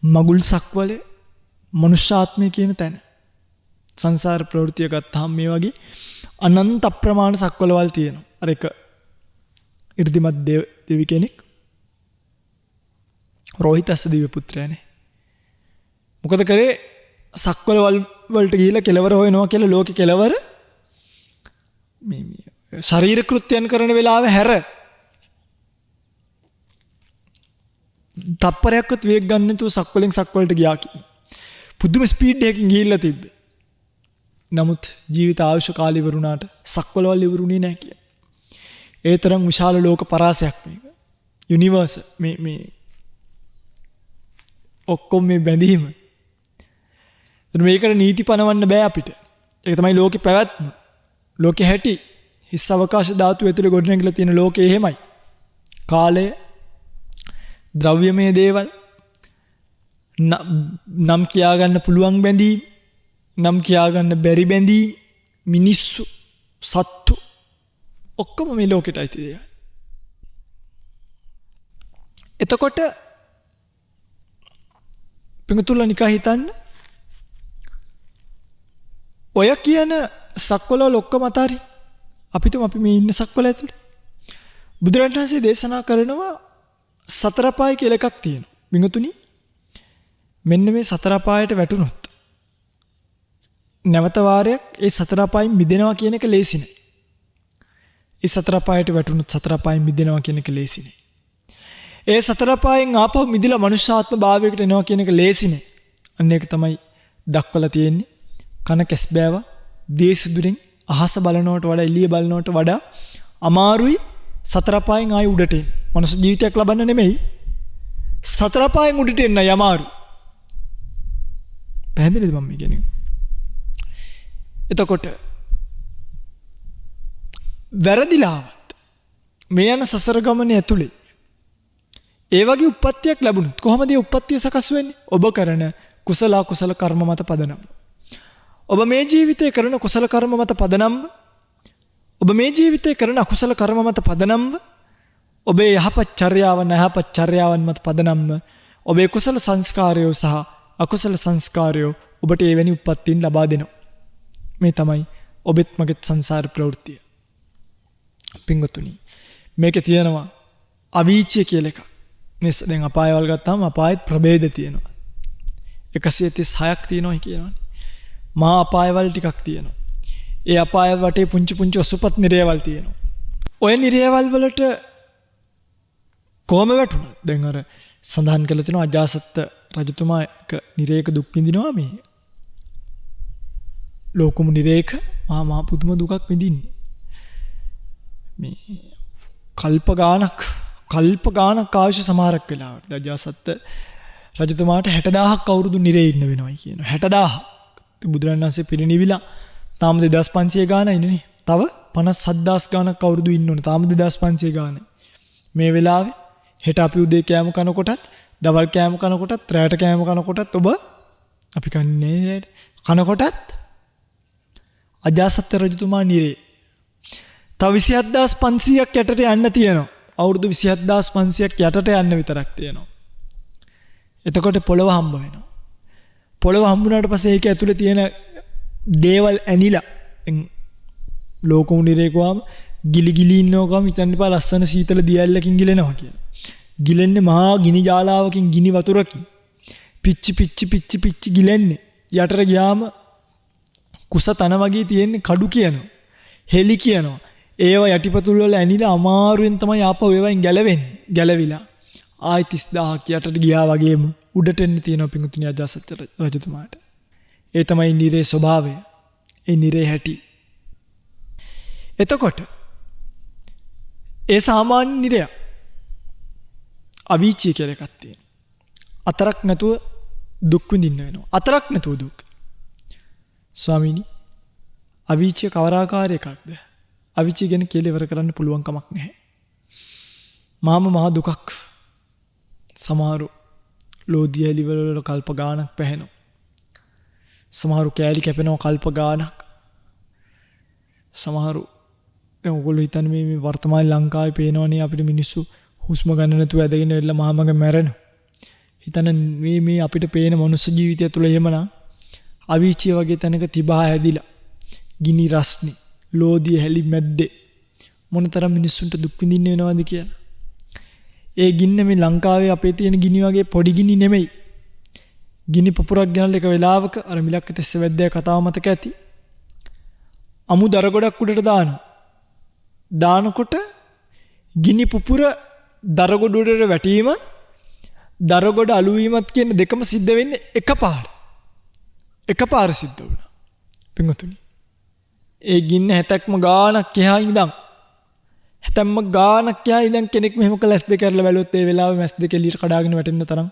මගුල් සක්වලේ මනුෂ්‍යාත්මය කියන තැන. සංසාර ප්‍රවෘත්තිය ගත්තාම මේ වගේ අනන්ත අප්‍රමාණ සක්වලවල් තියෙනවා. අර එක 이르දිමත් දෙවි කෙනෙක් රෝහිතස්ස දිව්‍ය පුත්‍රයානේ. මොකද කරේ? සක්වලවල් වලට ගිහිලා කෙලවර හොයනවා කියලා ලෝකේ කෙලවර මේ ශරීර කෘත්‍යයන් කරන වෙලාවේ හැර තප්පරයක්වත් වේග ගන්න නැතුව සක්වලෙන් සක්වලට ගියා කියලා. පුදුම ස්පීඩ් එකකින් ගිහිල්ලා තිබ්බේ. නමුත් ජීවිත ආයුෂ කාලය ඉවරුණාට සක්වලවල් ඉවරුනේ නැහැ කියලා. ඒ තරම් විශාල ලෝක පරාසයක් මේක. යුනිවර්ස් මේ ඔක්කොම මේ බැඳීම. මේකට නීති පනවන්න බෑ අපිට. ඒක තමයි ලෝකේ පැවැත්ම. ලෝකේ හැටි. හිස් අවකාශ ධාතු ඇතුලේ ගොඩනැගිලා තියෙන ලෝකේ එහෙමයි. කාලය, ද්‍රව්‍යමය දේවල්, නම් කියා ගන්න පුළුවන් බැඳීම්, නම් කියා ගන්න බැරි බැඳීම්, මිනිස්සු, සත්තු ඔක්කොම මේ ලෝකෙට අයිති දේවල්. එතකොට පිඟුතුල්ලා නිකා හිතන්න, ඔය කියන සක්වල ඔක්කොම අතාරි අපිටම අපි මේ ඉන්න සක්වල ඇතුලේ බුදුරජාණන් වහන්සේ දේශනා කරනවා සතර පාය කියලා එකක් තියෙනවා. වින්තුනි මෙන්න මේ සතර පායට වැටුනොත් නැවත වාරයක් ඒ සතර පායෙන් මිදෙනවා කියන එක ලේසි නෑ. ඒ සතර පායට වැටුනොත් සතර පායෙන් මිදෙනවා කියන එක ලේසි නෑ. ඒ සතර පායෙන් ආපහු මිදලා මනුෂ්‍යාත්ම භාවයකට එනවා කියන එක ලේසි නෑ. අන්න ඒක තමයි දක්වලා තියෙන්නේ. කන කැස් බෑවා දේශදුරෙන් අහස බලනවට වඩා එළිය බලනවට වඩා අමාරුයි සතර පායෙන් ආයි උඩට එන්න. මනුස්ස ජීවිතයක් ලබන්න නෙමෙයි සතර පායෙන් උඩට එන්න යමාරු. පැහැදිලිද මම කියන්නේ? එතකොට වැරදිලාවත් මේ යන සසර ගමනේ ඇතුලේ ඒ වගේ උප්පත්තියක් ලැබුණොත් කොහොමද ඒ උප්පත්තිය සකස් වෙන්නේ? ඔබ කරන කුසල කුසල කර්ම මත පදනම්. ඔබ මේ ජීවිතේ කරන කුසල කර්ම මත පදනම්. ඔබ මේ ජීවිතේ කරන අකුසල කර්ම මත පදනම්. ඔබේ යහපත් චර්යාවන් අයහපත් චර්යාවන් මත පදනම්. ඔබේ කුසල සංස්කාරයෝ සහ අකුසල සංස්කාරයෝ ඔබට එවැනි උප්පත්තීන් ලබා දෙනවා. මේ තමයි ඔබෙත් මගෙත් සංසාර ප්‍රවෘත්තිය. පින්වතුනි මේකේ තියෙනවා අවීචය කියලා එකක්. මේ දැන් අපායවල ගත්තාම අපායෙත් ප්‍රභේද තියෙනවා. 136ක් තියෙනවා කියනවනේ. මහා අපායවල ටිකක් තියෙනවා. ඒ අපාය වටේ පුංචි පුංචි අසුපත් නිරයවල් තියෙනවා. ඔය නිරයවල් වලට කොහොම වැටුණා? දැන් අර සඳහන් කළ තියෙනවා අජාසත් රජතුමා එක නිරයක දුක් විඳිනවා මේ. ලෝකමු නිරේක මහා පුදුම දුකක් විඳින්නේ. මේ කල්ප ගානක් ආයුෂ සමහරක් වෙලාවට අජාසත් රජතුමාට 60000ක් අවුරුදු නිරේ ඉන්න වෙනවයි කියනවා. 60000. බුදුරජාණන් වහන්සේ පිරිනිවිලා තාම 2500 ගාන ඉන්නනේ. තව 57000 ගානක් අවුරුදු ඉන්න ඕනේ. තාම 2500 ගාන. මේ වෙලාවේ හෙට අපි උදේ කෑම කනකොටත්, දවල් කෑම කනකොටත්, රාත්‍රී කෑම කනකොටත් ඔබ අපි කන්නේ කනකොටත් අජාසත් රජතුමා නිරේ. තව 27500ක් යටට යන්න තියෙනවා. අවුරුදු 27500ක් යටට යන්න විතරක් තියෙනවා. එතකොට පොළව හම්බ වෙනවා. පොළව හම්බුනාට පස්සේ ඒක ඇතුලේ තියෙන දේවල් ඇනිලා ලෝකමු නිරේකවම ගිලි ඉන්නවකම හිතන්න එපා ලස්සන සීතල දියැලකින් ගිලෙනවා කියලා. ගිලෙන්නේ මහා ගිනි ජාලාවකින් ගිනි වතුරකින්. පිච්චි ගිලෙන්නේ. යටට ගියාම කුස තන වගේ තියෙන්නේ කඩු කියනවා. හෙලි කියනවා. ඒව යටිපතුල් වල ඇනිලා අමාරුවෙන් තමයි ආපහු ඒවෙන් ගැලවෙන්නේ. ගැලවිලා ආයි 30000ක් යටට ගියා වගේම උඩට එන්න තියෙනවා පිඟුතුනි අජාසත් රජතුමාට. ඒ තමයි නිරේ ස්වභාවය. ඒ නිරේ හැටි. එතකොට ඒ සාමාන්‍ය නිරය අවීචී කියලා එකක් තියෙනවා. අතරක් නැතුව දුක් විඳින්න වෙනවා. අතරක් නැතුව දුක්. ස්වාමීනි අවීචී කවරාකාර එකක්ද? අවීචී ගැන කියලා ඉවර කරන්න පුළුවන් කමක් නැහැ. මහා දුකක්. සමහරු ලෝදියලි වල කල්ප ගානක් පැහැෙනවා. සමහරු කෑලි කැපෙනවා කල්ප ගානක්. සමහරු ඔයගොල්ලෝ හිතන්නේ මේ වර්තමාන ලංකාවේ පේනවනේ අපිට මිනිස්සු හුස්ම ගන්න නැතුව ඇදගෙන ඉල්ල මහමග මැරෙනවා. හිතන මේ අපිට පේන මනුස්ස ජීවිතය තුළ එහෙමනම් අවීචිය වගේ තැනක තිබහා හැදිලා ගිනි රස්නේ ලෝදිය හැලි මැද්දේ මොනතරම් මිනිස්සුන්ට දුක් විඳින්න වෙනවද කියලා. ඒ ගින්න මේ ලංකාවේ අපේ තියෙන ගිනි වගේ පොඩි ගිනි නෙමෙයි. ගිනි පුපුරක් ගෙනල්ලා එක වෙලාවක අර මිලක්ක තෙස්ස වැද්දේ කතාව මතක ඇති. අමු දර ගොඩක් උඩට දානකොට ගිනි පුපුර දර ගොඩ උඩට වැටීමත් දර ගොඩ අලු වීමත් කියන දෙකම සිද්ධ වෙන්නේ එකපාර සිද්ධ වුණා. පින්වතුනි ඒ ගින්න හැතක්ම ගානක් එහා ඉඳන් හැතැම්ම ගානක් එහා ඉඳන් කෙනෙක් මෙහෙම කළස් දෙක කරලා බැලුවොත් ඒ වෙලාවේ මැස් දෙක එළියට කඩාගෙන වැටෙන්න තරම්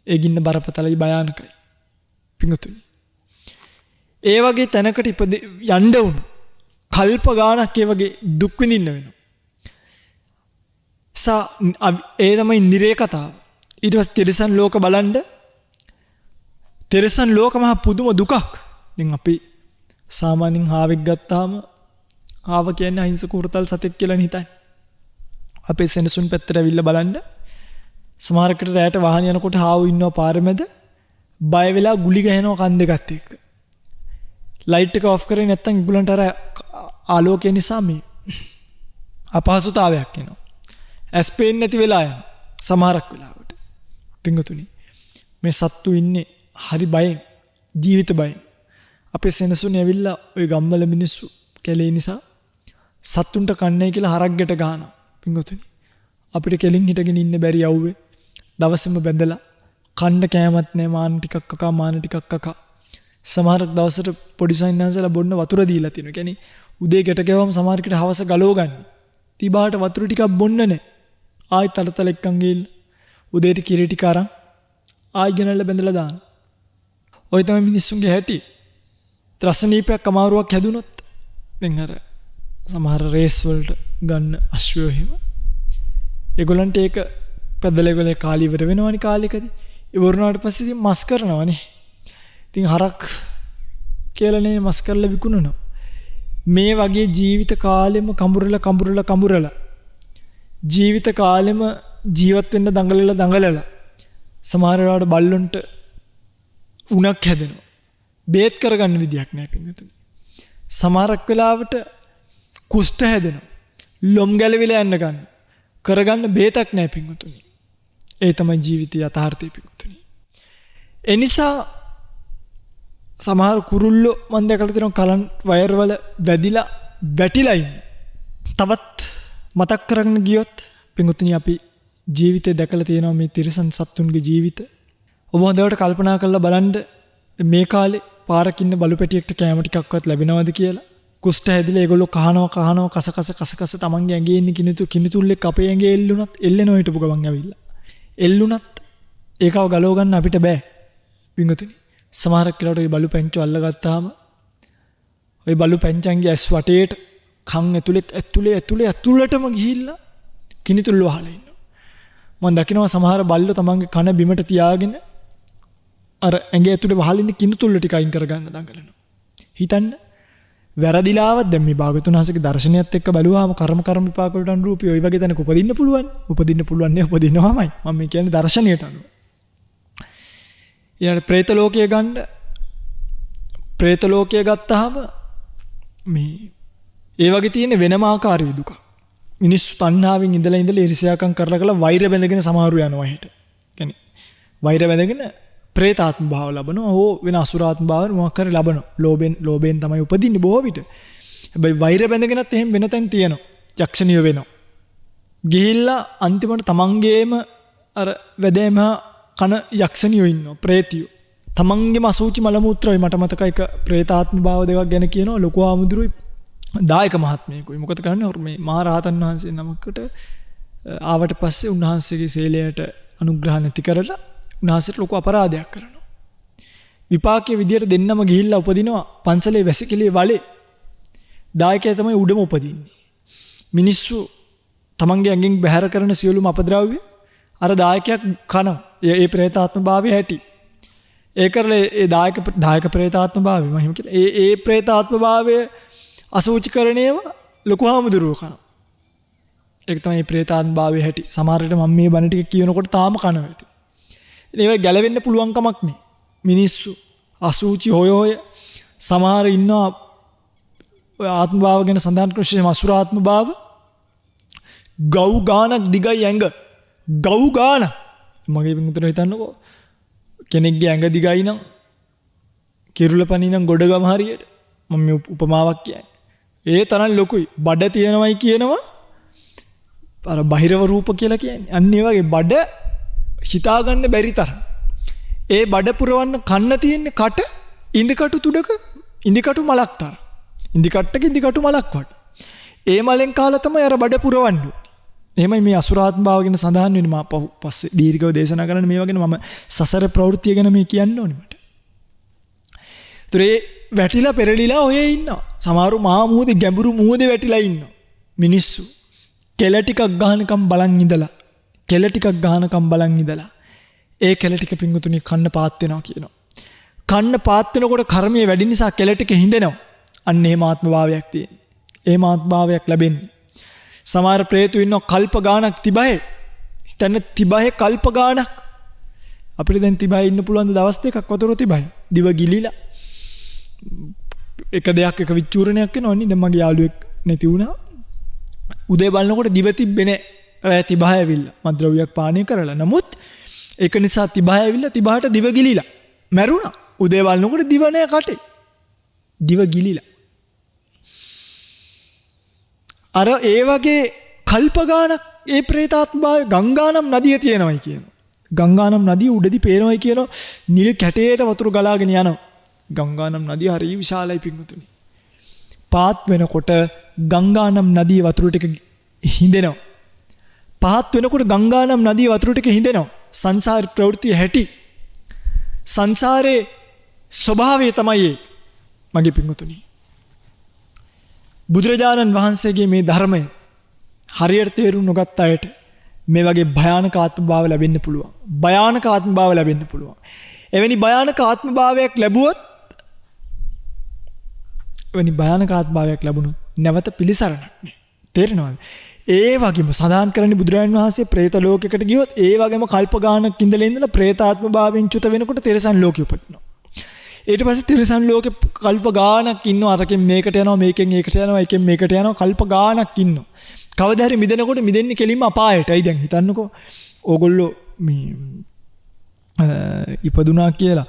ඒ ගින්න බරපතලයි භයානකයි. පින්වතුනි ඒ වගේ තැනකට යන්න වුණා. කල්ප ගානක් ඒ වගේ දුක් විඳින්න වෙනවා. ඒ තමයි නිරේ කතාව. ඊට පස්සේ තිරිසන් ලෝක බලන්න. තිරිසන් ලෝක මහ පුදුම දුකක්. දැන් අපි සාමාන්‍යයෙන් හාවෙක් ගත්තාම හාව කියන්නේ අහිංසක උරතල් සතෙක් කියලා හිතන්නේ. අපේ සෙනසුන් පැත්තට ඇවිල්ලා බලන්න. සමහරකට රැයට වාහන යනකොට හාවු ඉන්නවා පාරේ මැද. බය වෙලා ගුලි ගහනවා කන් දෙකත් එක්ක. ලයිට් එක ඔෆ් කරේ නැත්නම් ඉබුලන්ට අර ආලෝකය නිසා මේ අපහසුතාවයක් එනවා. ඇස් පේන්නේ නැති වෙලා යන සමහරක් වෙලාවට. පිංගුතුනි මේ සත්තු ඉන්නේ හරි බයෙන් ජීවිත බයෙන්. අපේ සෙනසුනේ ඇවිල්ලා ওই ගම්වල මිනිස්සු කැලේ නිසා සත්තුන්ට කන්නේ කියලා හරක්ගට ගහනවා. පිංගුතුනි අපිට කෙලින් හිටගෙන ඉන්න බැරි යව්වේ දවසෙම බැඳලා කන්න කෑමත් නැහැ මාන ටිකක් කකා මාන ටිකක් කකා. සමහරක් දවසට පොඩි සයින්නාන්සලා බොන්න වතුර දීලා තිනවා. කියන්නේ උදේ ගැට ගැවම සමහරකට හවස ගලව ගන්න. තිබාට වතුර ටිකක් බොන්න නැහැ. ආයි තලතල එක්කන් ගිහිල්ලා උදේට කිරි ටික අරන් ආයි ගෙනල්ලා බැඳලා දාන. ඔය තමයි මිනිස්සුන්ගේ හැටි. ත්‍රස්නීපයක් අමාරුවක් හැදුනොත් දැන් අර සමහර රේස් වලට ගන්න අශ්වයෝ හිම ඒගොල්ලන්ට ඒක පැදලේගොල්ලේ කාලි ඉවර වෙනවනේ කාලෙකදී. ඒ වරුණාට පස්සේ ඉතින් මස් කරනවනේ. ඉතින් හරක් කියලානේ මස් කරලා විකුණනවා. මේ වගේ ජීවිත කාලෙම කඹරලා ජීවිත කාලෙම ජීවත් වෙන්න දඟලලා සමහර වෙලාවට බල්ලොන්ට උණක් හැදෙනවා. බේත් කරගන්න විදියක් නැහැ පින්වතුනි. සමහරක් වෙලාවට කුෂ්ඨ හැදෙනවා. ලොම් ගැලවිලා යන්න ගන්න. කරගන්න බේතක් නැහැ පින්වතුනි. ඒ තමයි ජීවිතය යථාර්ථය පින්වතුනි. ඒ නිසා සමහර කුරුල්ලෝ මන් දැකලා තියෙනවා කලන් වයර් වල වැදිලා වැටිලා ඉන්නේ. තවත් මතක් කරගෙන ගියොත් පින්වතුනි අපි ජීවිතේ දැකලා තියෙනවා මේ තිරිසන් සත්තුන්ගේ ජීවිත. ඔබ හොඳට කල්පනා කරලා බලන්න මේ කාලේ පාරක ඉන්න බලු පැටියෙක්ට කෑම ටිකක්වත් ලැබෙනවද කියලා. කුෂ්ඨ හැදිලා ඒගොල්ලෝ කහනවා කස තමන්ගේ ඇඟේ ඉන්න කිනිතුල්ලෙක් අපේ ඇඟේ එල්ලුණත් එල්ලෙනව හිටපු ගමන් ඇවිල්ලා. එල්ලුණත් ඒකව ගලව ගන්න අපිට බෑ. පින්වතුනි සමහරක් වෙලාවට ওই බලු පැංචෝ අල්ලගත්තාම ওই බලු පැංචන්ගේ ඇස් වටේට කන් ඇතුලේටම ගිහිල්ලා කිනිතුල් වහලා ඉන්නවා. මම දකිනවා සමහර බල්ලෝ තමන්ගේ කන බිමට තියාගෙන අර ඇඟේ ඇතුලේ වහලා ඉන්න කිනිතුල් ටික අයින් කරගන්න දඟලනවා. හිතන්න වැරදිලාවත් දැන් මේ භාගතුන්හසගේ දර්ශනයත් එක්ක බැලුවාම කර්ම විපාක වලට අනුරූපී ওই වගේ තැනක උපදින්න පුළුවන් නේ උපදිනවාමයි. මම මේ කියන්නේ දර්ශනයට අනුව. ඊළඟ പ്രേත ලෝකයේ ගන්න പ്രേත ලෝකයේ ගත්තාම මේ ඒ වගේ තියෙන වෙනම ආකාරයේ දුක. මිනිස්සු තණ්හාවෙන් ඉඳලා ඉරිසියාකම් කරලා වෛර බැඳගෙන සමහරු යනවා හෙට. කියන්නේ වෛර බැඳගෙන പ്രേතාත්ම භාව ලබනවා. හෝ වෙන අසුරාත්ම භාව මොකක් හරි ලබනවා. ලෝභයෙන් තමයි උපදින්නේ බොහෝ විට. හැබැයි වෛර බැඳගෙනත් එහෙම වෙන තැන් තියෙනවා. යක්ෂණිය වෙනවා. ගිහිල්ලා අන්තිමට තමන්ගේම අර වැදේම කන යක්ෂණියෝ ඉන්නවා. പ്രേතියෝ. තමන්ගේම අසුචි මල මුත්‍රායි මට මතකයි එක പ്രേතාත්ම භාව දෙකක් ගැන කියනවා ලොකු ආමුදුරුයි දායක මහත්මයෙකුයි. මොකද කරන්නේ මේ මහා රහතන් වහන්සේ නමකට ආවට පස්සේ උන්වහන්සේගේ සීලයට අනුග්‍රහ නැති කරලා උන්වහන්සේට ලොකු අපරාධයක් කරනවා. විපාකයේ විදියට දෙන්නම ගිහිල්ලා උපදිනවා පන්සලේ වැසිකිළියේ වලේ. දායකයා තමයි උඩම උපදින්නේ. මිනිස්සු තමන්ගේ ඇඟෙන් බැහැර කරන සියලුම අපද්‍රව්‍ය අර දායකයා කනවා. ඒ പ്രേතාත්ම භාවයේ හැටි. ඒ කරලා ඒ දායක പ്രേතාත්ම භාවය මම හිම කියලා. ඒ പ്രേතාත්ම භාවය අසූචිකරණයව ලොකු හාමුදුරුවෝ කනවා. ඒක තමයි പ്രേතාත්ම භාවයේ හැටි. සමහර විට මම මේ බණ ටික කියනකොට තාම කනවා ඇති. ඒවා ගැලවෙන්න පුළුවන් කමක් නෑ. මිනිස්සු අසූචි හොය සමහර ඉන්නවා ඔය ආත්ම භාව ගැන සඳහන් කරන අසුරාත්ම භාව ගව් ගානක් දිගයි ඇඟ. ගව් ගාන මගේ විතර හිතන්නකෝ කෙනෙක්ගේ ඇඟ දිගයි නම් කිරුළ පණි නම් ගොඩගම හරියට මම මේ උපමාවක් කියන්නේ. ඒ තරම් ලොකුයි. බඩ තියෙනවයි කියනවා අර බහිරව රූප කියලා කියන්නේ. අන්න ඒ වගේ බඩ හිතාගන්න බැරි තරම්. ඒ බඩ පුරවන්න කන්න තියෙන්නේ කට ඉන්දිකටු තුඩක ඉන්දිකටු මලක් තරම්. ඉන්දිකට්ටක ඉන්දිකටු මලක් වට. ඒ මලෙන් කාලා තමයි අර බඩ පුරවන්න ඕනේ. එහෙමයි මේ අසුරාත්ම භාව ගැන සඳහන් වෙන්නේ. මම පස්සේ දීර්ඝව දේශනා කරන්න මේ වගේ මම සසර ප්‍රවෘත්තිය ගැන මේ කියන්න ඕනේ මට. ඒතරේ වැටිලා පෙරලිලා ඔය ඉන්නවා. සමහරු මහා මුහුදේ ගැඹුරු මුහුදේ වැටිලා ඉන්නවා. මිනිස්සු කෙල ටිකක් ගහනකම් බලන් ඉඳලා ඒ කෙල ටික පිංගුතුනි කන්න පාත් වෙනවා කියනවා. කන්න පාත් වෙනකොට කර්මයේ වැඩි නිසා කෙල ටික හිඳෙනවා. අන්න එහෙම ආත්ම භාවයක් තියෙනවා. එහෙම ආත්ම භාවයක් ලැබෙන්නේ. සමහර പ്രേතයෝ ඉන්නවා කල්ප ගාණක් තිබහේ. හිතන්න තිබහේ කල්ප ගාණක්. අපිට දැන් තිබහේ ඉන්න පුළුවන් දවස් දෙකක් වතුර තිබහේ. දිව ගිලිලා එක දෙයක් විචූරණයක් වෙනවා නේ. දැන් මගේ යාළුවෙක් නැති වුණා. උදේ බලනකොට දිව තිබ්බේ නැහැ. රෑ 30 ඇවිල්ලා මද්ද්‍රව්‍යයක් පානය කරලා. නමුත් ඒක නිසා 30 ඇවිල්ලා 30ට දිව ගිලිලා මැරුණා. උදේ වල්නකොට දිව නෑ කටේ. දිව ගිලිලා. අර ඒ වගේ කල්ප ගානක් ඒ പ്രേතාත්මභාවය ගංගානම් නදිය තියෙනවයි කියනවා. ගංගානම් නදිය උඩදී පේනවයි කියනවා. නිල් කැටේට වතුර ගලාගෙන යනවා. ගංගානම් නදිය හරිය විශාලයි පින්වතුනි. පාත් වෙනකොට ගංගානම් නදිය වතුර ටික හිඳෙනවා. පාත් වෙනකොට ගංගානම් නදිය වතුර ටික හිඳෙනවා. සංසාර ප්‍රවෘත්ති හැටි. සංසාරේ ස්වභාවය තමයි මගේ පින්වතුනි. බුදුරජාණන් වහන්සේගේ මේ ධර්මය හරියට තේරුම් නොගත් අයට මේ වගේ භයානක ආත්ම භාව ලැබෙන්න පුළුවන්. භයානක ආත්ම භාව ලැබෙන්න පුළුවන්. එවැනි භයානක ආත්ම භාවයක් ලැබුවොත් එවැනි භයානක ආත්ම භාවයක් ලැබුණොත් නැවත පිළිසරණක් නෑ. තේරෙනවද? ඒ වගේම සඳහන් කරන්නේ බුදුරජාණන් වහන්සේ പ്രേත ලෝකයකට ගියොත් ඒ වගේම කල්ප ගානක් ඉඳලා ඉඳලා പ്രേතාත්ම භාවයෙන් චුත වෙනකොට තිරසන් ලෝකෙ උපදිනවා. ඊට පස්සේ තිරසන් ලෝකෙ කල්ප ගානක් ඉන්නවා. අතකින් මේකට යනවා, මේකෙන් ඒකට යනවා, එකෙන් මේකට යනවා, කල්ප ගානක් ඉන්නවා. කවදා හරි මිදෙනකොට මිදෙන්නේ කෙලින්ම අපායටයි. දැන් හිතන්නකෝ ඕගොල්ලෝ මේ ඉපදුනා කියලා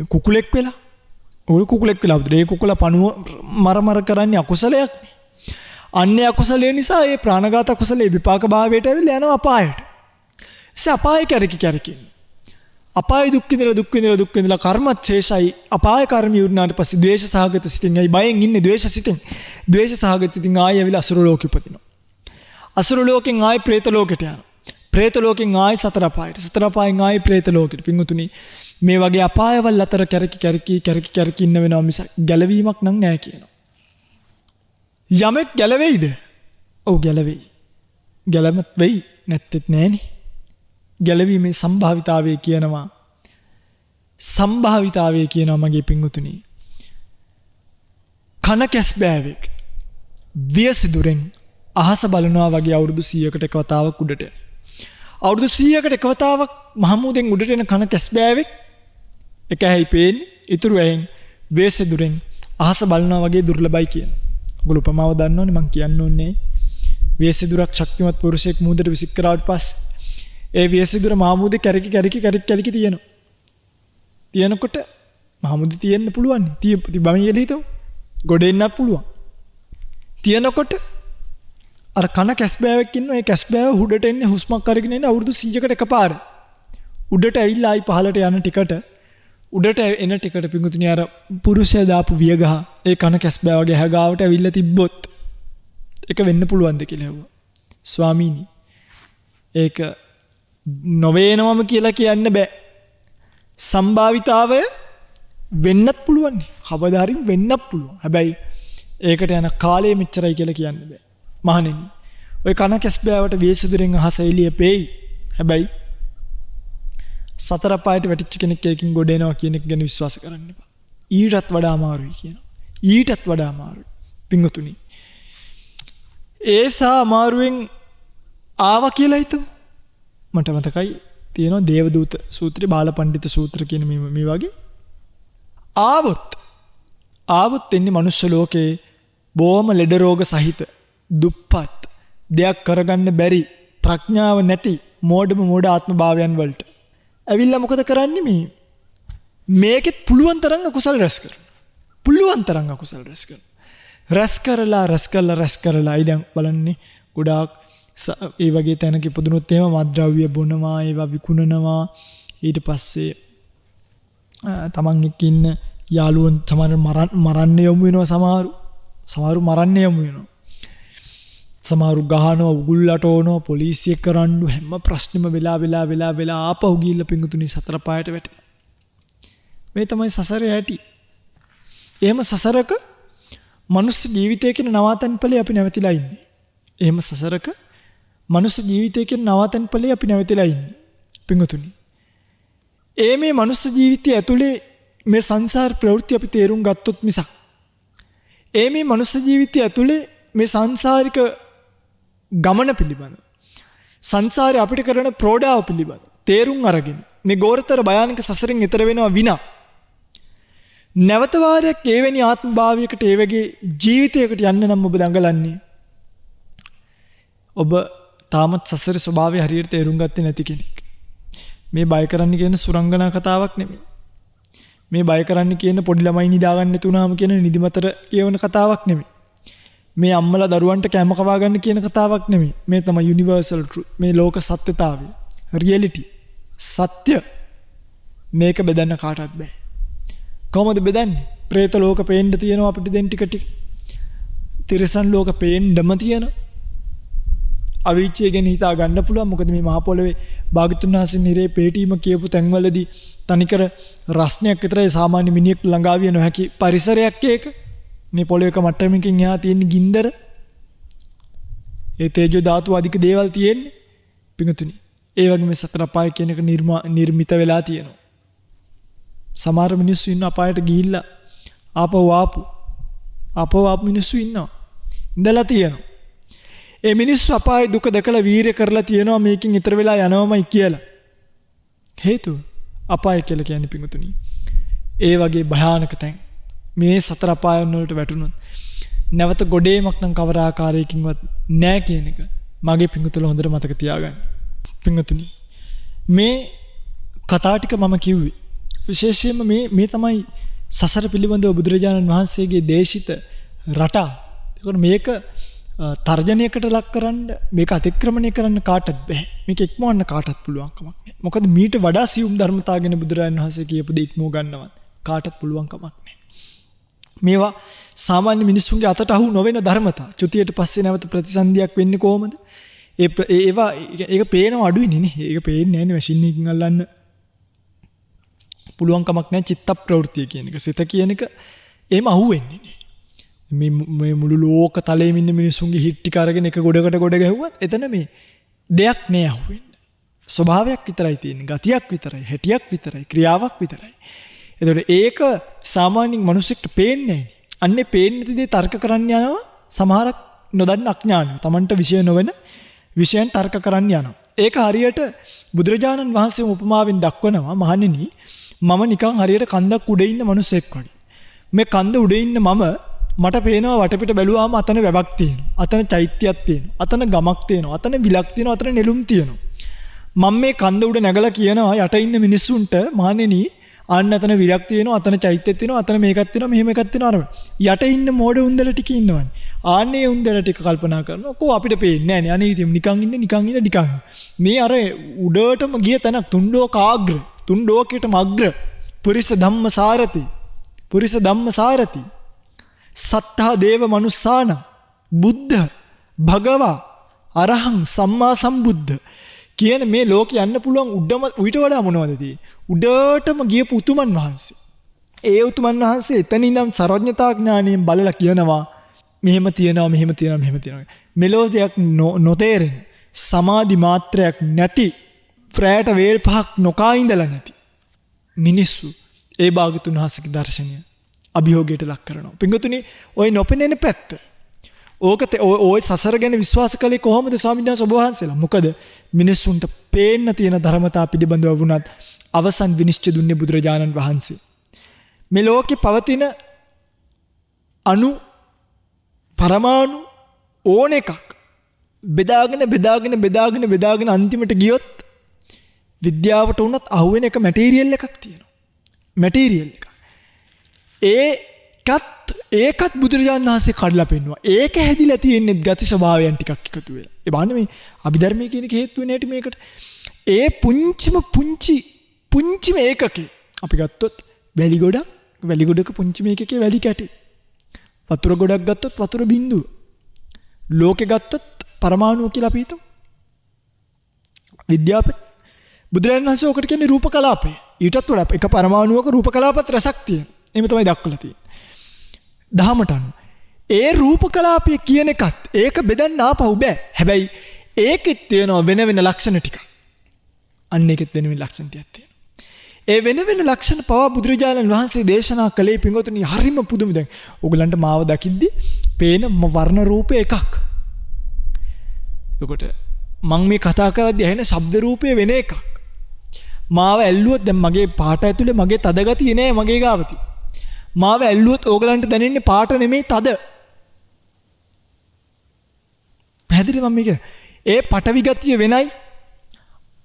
කුකුලෙක් වෙලා ඕගොල්ලෝ කුකුලෙක් වෙලා ඒ කුකුලා පණුව මර කරන්නේ අකුසලයක්. අන්නේ අකුසලයේ නිසා ඒ ප්‍රාණඝාත අකුසලයේ විපාක භාවයට ඇවිල්ලා යනවා අපායට. ඒ අපාය කැරකි අපාය දුක් විඳලා කර්මත් ශේෂයි. අපාය කර්ම ඉවරනාට පස්සේ ද්වේෂ සහගත සිතින් අයි බයෙන් ඉන්නේ ද්වේෂ සහගත සිතින් ආයෙ ඇවිල්ලා අසුර ලෝකෙ උපදිනවා. අසුර ලෝකෙන් ආයෙ പ്രേත ලෝකෙට යනවා. പ്രേත ලෝකෙන් ආයෙ සතර අපායට. සතර අපායෙන් ආයෙ പ്രേත ලෝකෙට. පින්වතුනි මේ වගේ අපායවල අතර කැරකි ඉන්න වෙනවා මිස ගැලවීමක් නම් නැහැ කියනවා. යමෙක් ගැලවෙයිද? ඔව් ගැලවෙයි. ගැලමත් වෙයි නැත්තේත් නෑනේ. ගැලවීමේ සම්භාවිතාවය කියනවා. සම්භාවිතාවය කියනවා මගේ පින්වතුනි. කන කැස් බෑවෙක් වියසිදුරෙන් අහස බලනවා වගේ අවුරුදු 100කට එක වතාවක් උඩට. අවුරුදු 100කට එක වතාවක් මහමුදෙන් උඩට එන කන කැස් බෑවෙක් එක ඇයි පේන්නේ? ඉතුරු ඇහෙන් වියසිදුරෙන් අහස බලනවා වගේ දුර්ලභයි කියනවා. ඔගොල්ලෝ උපමාව දන්නවනේ මං කියන්න ඕනේ. වියසිදුරක් ශක්තිමත් පුරුෂයෙක් මුහුදට විසික් කරාට පස්සේ ඒ වියසිදුර මහමුදේ කැරකි තියෙනවා. තියෙනකොට මහමුදේ තියෙන්න පුළුවන්. තිබම කියලා හිතමු. ගොඩ එන්නත් පුළුවන්. තියෙනකොට අර කන කැස් බෑවෙක් ඉන්නවා. ඒ කැස් බෑව උඩට එන්නේ හුස්මක් අරගෙන එන්නේ අවුරුදු 100කට එකපාර. උඩට ඇවිල්ලා ආයි පහළට යන ටිකට උඩට එන ටිකට පිඟුතුනි අර පුරුෂයා දාපු වියගහ ඒ කන කැස් බෑවගේ හැගාවට ඇවිල්ලා තිබ්බොත් ඒක වෙන්න පුළුවන්ද කියලා හෙව්වා. ස්වාමීනි ඒක නොවේනවම කියලා කියන්න බෑ. සම්භාවිතාවය වෙන්නත් පුළුවන්. කවදාරින් වෙන්නත් පුළුවන්. හැබැයි ඒකට යන කාලය මෙච්චරයි කියලා කියන්න බෑ. මහණෙනි ඔය කන කැස් බෑවට වියසුදුරෙන් අහස එළිය පෙයි. හැබැයි සතර පායට වැටිච්ච කෙනෙක් එකකින් ගොඩ එනවා කියන එක ගැන විශ්වාස කරන්න එපා. ඊටත් වඩා අමාරුයි කියනවා. ඊටත් වඩා අමාරුයි. පින්වතුනි ඒසා අමාරුවෙන් ආවා කියලා හිතමු. මට මතකයි තියෙනවා දේවදූත සූත්‍රය, බාලපඬිත සූත්‍ර කියන මේ වගේ ආවොත් එන්නේ මනුෂ්‍ය ලෝකේ බොහොම ලෙඩ රෝග සහිත දුප්පත් දෙයක් කරගන්න බැරි ප්‍රඥාව නැති මෝඩ ආත්ම භාවයන් වලට ඇවිල්ලා මොකද කරන්නේ? මේකෙත් පුළුවන් තරම් අකුසල රැස් කරනවා. රැස් කරලා ඉතින් බලන්නේ ගොඩාක් ඒ වගේ තැනක ඉපදුනොත් එහෙම මත්ද්‍රව්‍ය බොනවා, ඒවා විකුණනවා. ඊට පස්සේ තමන් එක්ක ඉන්න යාළුවන් සමහර මරන්න යමු වෙනවා. සමහරු මරන්න යමු වෙනවා. සමහරු ගහනවා, උගුල්ලට ඕනවා, පොලිසිය කරන්නු හැම ප්‍රශ්නෙම වෙලා ආපහු ගිහිල්ලා පිඟුතුනි සතර පායට වැටෙනවා. මේ තමයි සසරේ ඇති. එහෙම සසරක මනුස්ස ජීවිතයේ කියන නවාතැන් ඵලයේ අපි නැවතිලා ඉන්නේ. එහෙම සසරක මනුස්ස ජීවිතයේ කියන නවාතැන් ඵලයේ අපි නැවතිලා ඉන්නේ. පිඟුතුනි මේ මනුස්ස ජීවිතය ඇතුලේ මේ සංසාර ප්‍රවෘත්ති අපි තේරුම් ගත්තොත් මිසක් මේ මනුස්ස ජීවිතය ඇතුලේ මේ සංසාරික ගමන පිළිබඳ සංසාරේ අපිට කරන ප්‍රෝඩාව පිළිබඳ තේරුම් අරගෙන මේ ගෝරතර භයානක සසරින් ඈතර වෙනවා විනා නැවත වාරයක් එවැනි ආත්ම භාවයකට ඒ වගේ ජීවිතයකට යන්න නම් ඔබ දඟලන්නේ. ඔබ තාමත් සසරේ ස්වභාවය හරියට තේරුම් ගත්තේ නැති කෙනෙක්. මේ බය කරන්න කියන සුරංගනා කතාවක් නෙමෙයි. මේ බය කරන්න කියන පොඩි ළමයි නිදාගන්න නැතුණාම කියන නිදිමතට කියවන කතාවක් නෙමෙයි. මේ අම්මලා දරුවන්ට කැම කවා ගන්න කියන කතාවක් නෙමෙයි. මේ තමයි යුනිවර්සල් ට්‍රූත්. මේ ලෝක සත්‍යතාවය. රියැලිටි. සත්‍ය. මේක බෙදන්න කාටවත් බෑ. කොහොමද බෙදන්නේ? പ്രേත ලෝක පේන්න තියෙනවා අපිට දැන් ටික ටික. තිරිසන් ලෝක පේන්නම තියෙනවා. අවීචය ගැන හිතා ගන්න පුළුවන්. මොකද මේ මහ පොළවේ භාගතුන් වහන්සේ නිරේ පේටීම කියපු තැන්වලදී තනිකර රස්නයක් විතරයි සාමාන්‍ය මිනිහෙක් ළඟා විය නොහැකි පරිසරයක් ඒක. මේ පොළොවේක මට්ටමකින් එහා තියෙන ගින්දර. ඒ තේජෝ ධාතු අධික දේවල් තියෙන්නේ. පිඟුතුනි. ඒ වගේ මේ සතර අපාය කියන එක නිර්මිත වෙලා තියෙනවා. සමහර මිනිස්සු ඉන්න අපායට ගිහිල්ලා ආපහු මිනිස්සු ඉන්නවා. ඉඳලා තියෙනවා. ඒ මිනිස්සු අපායේ දුක දැකලා වීරිය කරලා තියෙනවා මේකෙන් ඈතර වෙලා යනවමයි කියලා. හේතුව අපාය කියලා කියන්නේ පිඟුතුනි. ඒ වගේ භයානක තැන්. මේ සතර අපායන් වලට වැටුණොත් නැවත ගොඩේමක් නම් කවර ආකාරයකින්වත් නැහැ කියන එක මගේ පිඟුතුල හොඳට මතක තියාගන්න. පිඟුතුනි මේ කතා ටික මම කිව්වේ විශේෂයෙන්ම මේ තමයි සසර පිළිබඳව බුදුරජාණන් වහන්සේගේ දේශිත රටා. ඒකට මේක තර්ජනයකට ලක් කරන්න මේක අතික්‍රමණය කරන්න කාටත් බෑ. මේක ඉක්මවන්න කාටත් පුළුවන් කමක් නෑ. මොකද මීට වඩා සියුම් ධර්මතා ගැන බුදුරජාණන් වහන්සේ කියපු දේ ඉක්මව ගන්නවත් කාටත් පුළුවන් කමක් නෑ. මේවා සාමාන්‍ය මිනිස්සුන්ගේ අතට අහු නොවන ධර්මතා. චුතියට පස්සේ නැවත ප්‍රතිසන්දියක් වෙන්නේ කොහොමද? ඒවා ඒක පේනව අඩුයිනේ නේ. ඒක පේන්නේ නැහැ නේ මැෂින් එකකින් අල්ලන්න. පුළුවන් කමක් නැහැ චිත්ත ප්‍රවෘත්තිය කියන එක. සිත කියන එක එහෙම අහුවෙන්නේ නේ. මේ මුළු ලෝක තලයේ ඉන්න මිනිස්සුන්ගේ හිත් ටික අරගෙන එක ගොඩකට ගොඩ ගැහුවත් එතන මේ දෙයක් නෑ අහුවෙන්නේ. ස්වභාවයක් විතරයි තියෙන්නේ. ගතියක් විතරයි, හැටියක් විතරයි, ක්‍රියාවක් විතරයි. එතකොට ඒක සාමාන්‍යයෙන් මිනිස්සුන්ට පේන්නේ නැහැ. අන්නේ පේන්නේ දේ තර්ක කරන්න යනවා සමහරක් නොදන්න අඥානයි. Tamanට විෂය නොවන විෂයන් තර්ක කරන්න යනවා. ඒක හරියට බුදුරජාණන් වහන්සේ උපමාවෙන් දක්වනවා මහණෙනි මම නිකන් හරියට කන්දක් උඩ ඉන්න මිනිසෙක් වගේ. මේ කන්ද උඩ ඉන්න මට පේනවා වටපිට බැලුවාම අතන වැවක් තියෙනවා. අතන චෛත්‍යයක් තියෙනවා. අතන ගමක් තියෙනවා. අතන විලක් තියෙනවා. අතන නෙළුම් තියෙනවා. මම මේ කන්ද උඩ නැගලා කියනවා යට ඉන්න මිනිස්සුන්ට මහණෙනි අන්න අතන විලක් තියෙනවා. අතන චෛත්‍යයක් තියෙනවා. අතන මේකක් තියෙනවා. මෙහෙම එකක් තියෙනවා අර. යට ඉන්න මෝඩ උන්දල ටික ඉන්නවනේ. ආන්නේ උන්දල ටික කල්පනා කරනවා. කො අපිට පේන්නේ නැහැ නේ. අනේ ඉතින් නිකන් ඉන්න. මේ අර උඩටම ගිය තැනක් තුන්ඩෝකාග්‍ර. තුන්ඩෝකේටම අග්‍ර. පුරිස ධම්ම සාරති. සත්තා දේව මනුස්සාන බුද්ධ භගවා අරහං සම්මා සම්බුද්ධ කියන මේ ලෝකෙ යන්න පුළුවන් උඩම ඊට වඩා මොනවද තියෙන්නේ උඩටම ගියපු උතුමන් වහන්සේ. ඒ උතුමන් වහන්සේ එතන ඉඳන් සර්වඥතා ඥාණයෙන් බලලා කියනවා මෙහෙම තියෙනවා. මෙලෝ දෙයක් නොතේරෙන සමාධි මාත්‍රයක් නැති ප්‍රෑට වේල් පහක් නොකා ඉඳලා නැති මිනිස්සු ඒ භාගතුන් වහන්සේගේ දර්ශනය අභියෝගයට ලක් කරනවා. පින්වතුනි ඔය නොපෙනෙන පැත්ත. ඔය සසර ගැන විශ්වාස කළේ කොහොමද ස්වාමීන් වහන්සේ ඔබ වහන්සේලා? මොකද මිනිස්සුන්ට පේන්න තියෙන ධර්මතා පිළිබඳව වුණත් අවසන් විනිශ්චය දුන්නේ බුදුරජාණන් වහන්සේ. මේ ලෝකේ පවතින අණු පරමාණු ඕන එකක් බෙදාගෙන අන්තිමට ගියොත් විද්‍යාවට උනත් අහුවෙන එක මැටීරියල් එකක් තියෙනවා. මැටීරියල් එක. ඒකත් බුදුරජාණන් වහන්සේ කඩලා පෙන්නවා. ඒක හැදිලා තියෙන්නේ ගති ස්වභාවයන් ටිකක් එකතු වෙලා. ඒ බලන්න මේ අභිධර්මයේ කියන එක හේතු වෙන්නේ නැටි මේකට. ඒ පුංචිම ඒකකේ අපි ගත්තොත් වැලි ගොඩක පුංචිම ඒකකේ වැලි කැටි. වතුර ගොඩක් ගත්තොත් වතුර බිඳුව. ලෝකේ ගත්තොත් පරමාණු කියලා අපි හිතමු. විද්‍යාපති බුදුරජාණන් වහන්සේ ඔකට කියන්නේ රූප කලාපය. ඊටත් වඩා එක පරමාණුවක රූප කලාපත් රසක් තියෙනවා. එහෙම තමයි දක්වලා තියෙන්නේ. දහමට අනුව. ඒ රූප කලාපය කියන එකත් ඒක බෙදන්න ආපහු බෑ. හැබැයි ඒකෙත් තියෙනවා වෙන ලක්ෂණ ටිකක්. අන්න ඒකෙත් වෙන ලක්ෂණ ටිකක් තියෙනවා. ඒ වෙන ලක්ෂණ පවා බුදුරජාණන් වහන්සේ දේශනා කළේ පින්වතුනි හරිම පුදුම දැන්. ඕගලන්ට මාව දකිද්දි පේන වර්ණ රූප එකක්. එතකොට මම මේ කතා කරද්දී ඇහෙන ශබ්ද රූපය වෙන එකක්. මාව ඇල්ලුවොත් දැන් මගේ පාට ඇතුලේ මගේ තද ගතිය නෑ මගේ ගාවති. මාව ඇල්ලුවොත් ඕගලන්ට දැනෙන්නේ පාට නෙමෙයි තද. පැහැදිලි මම මේක. ඒ පඨවි ගතිය වෙනයි,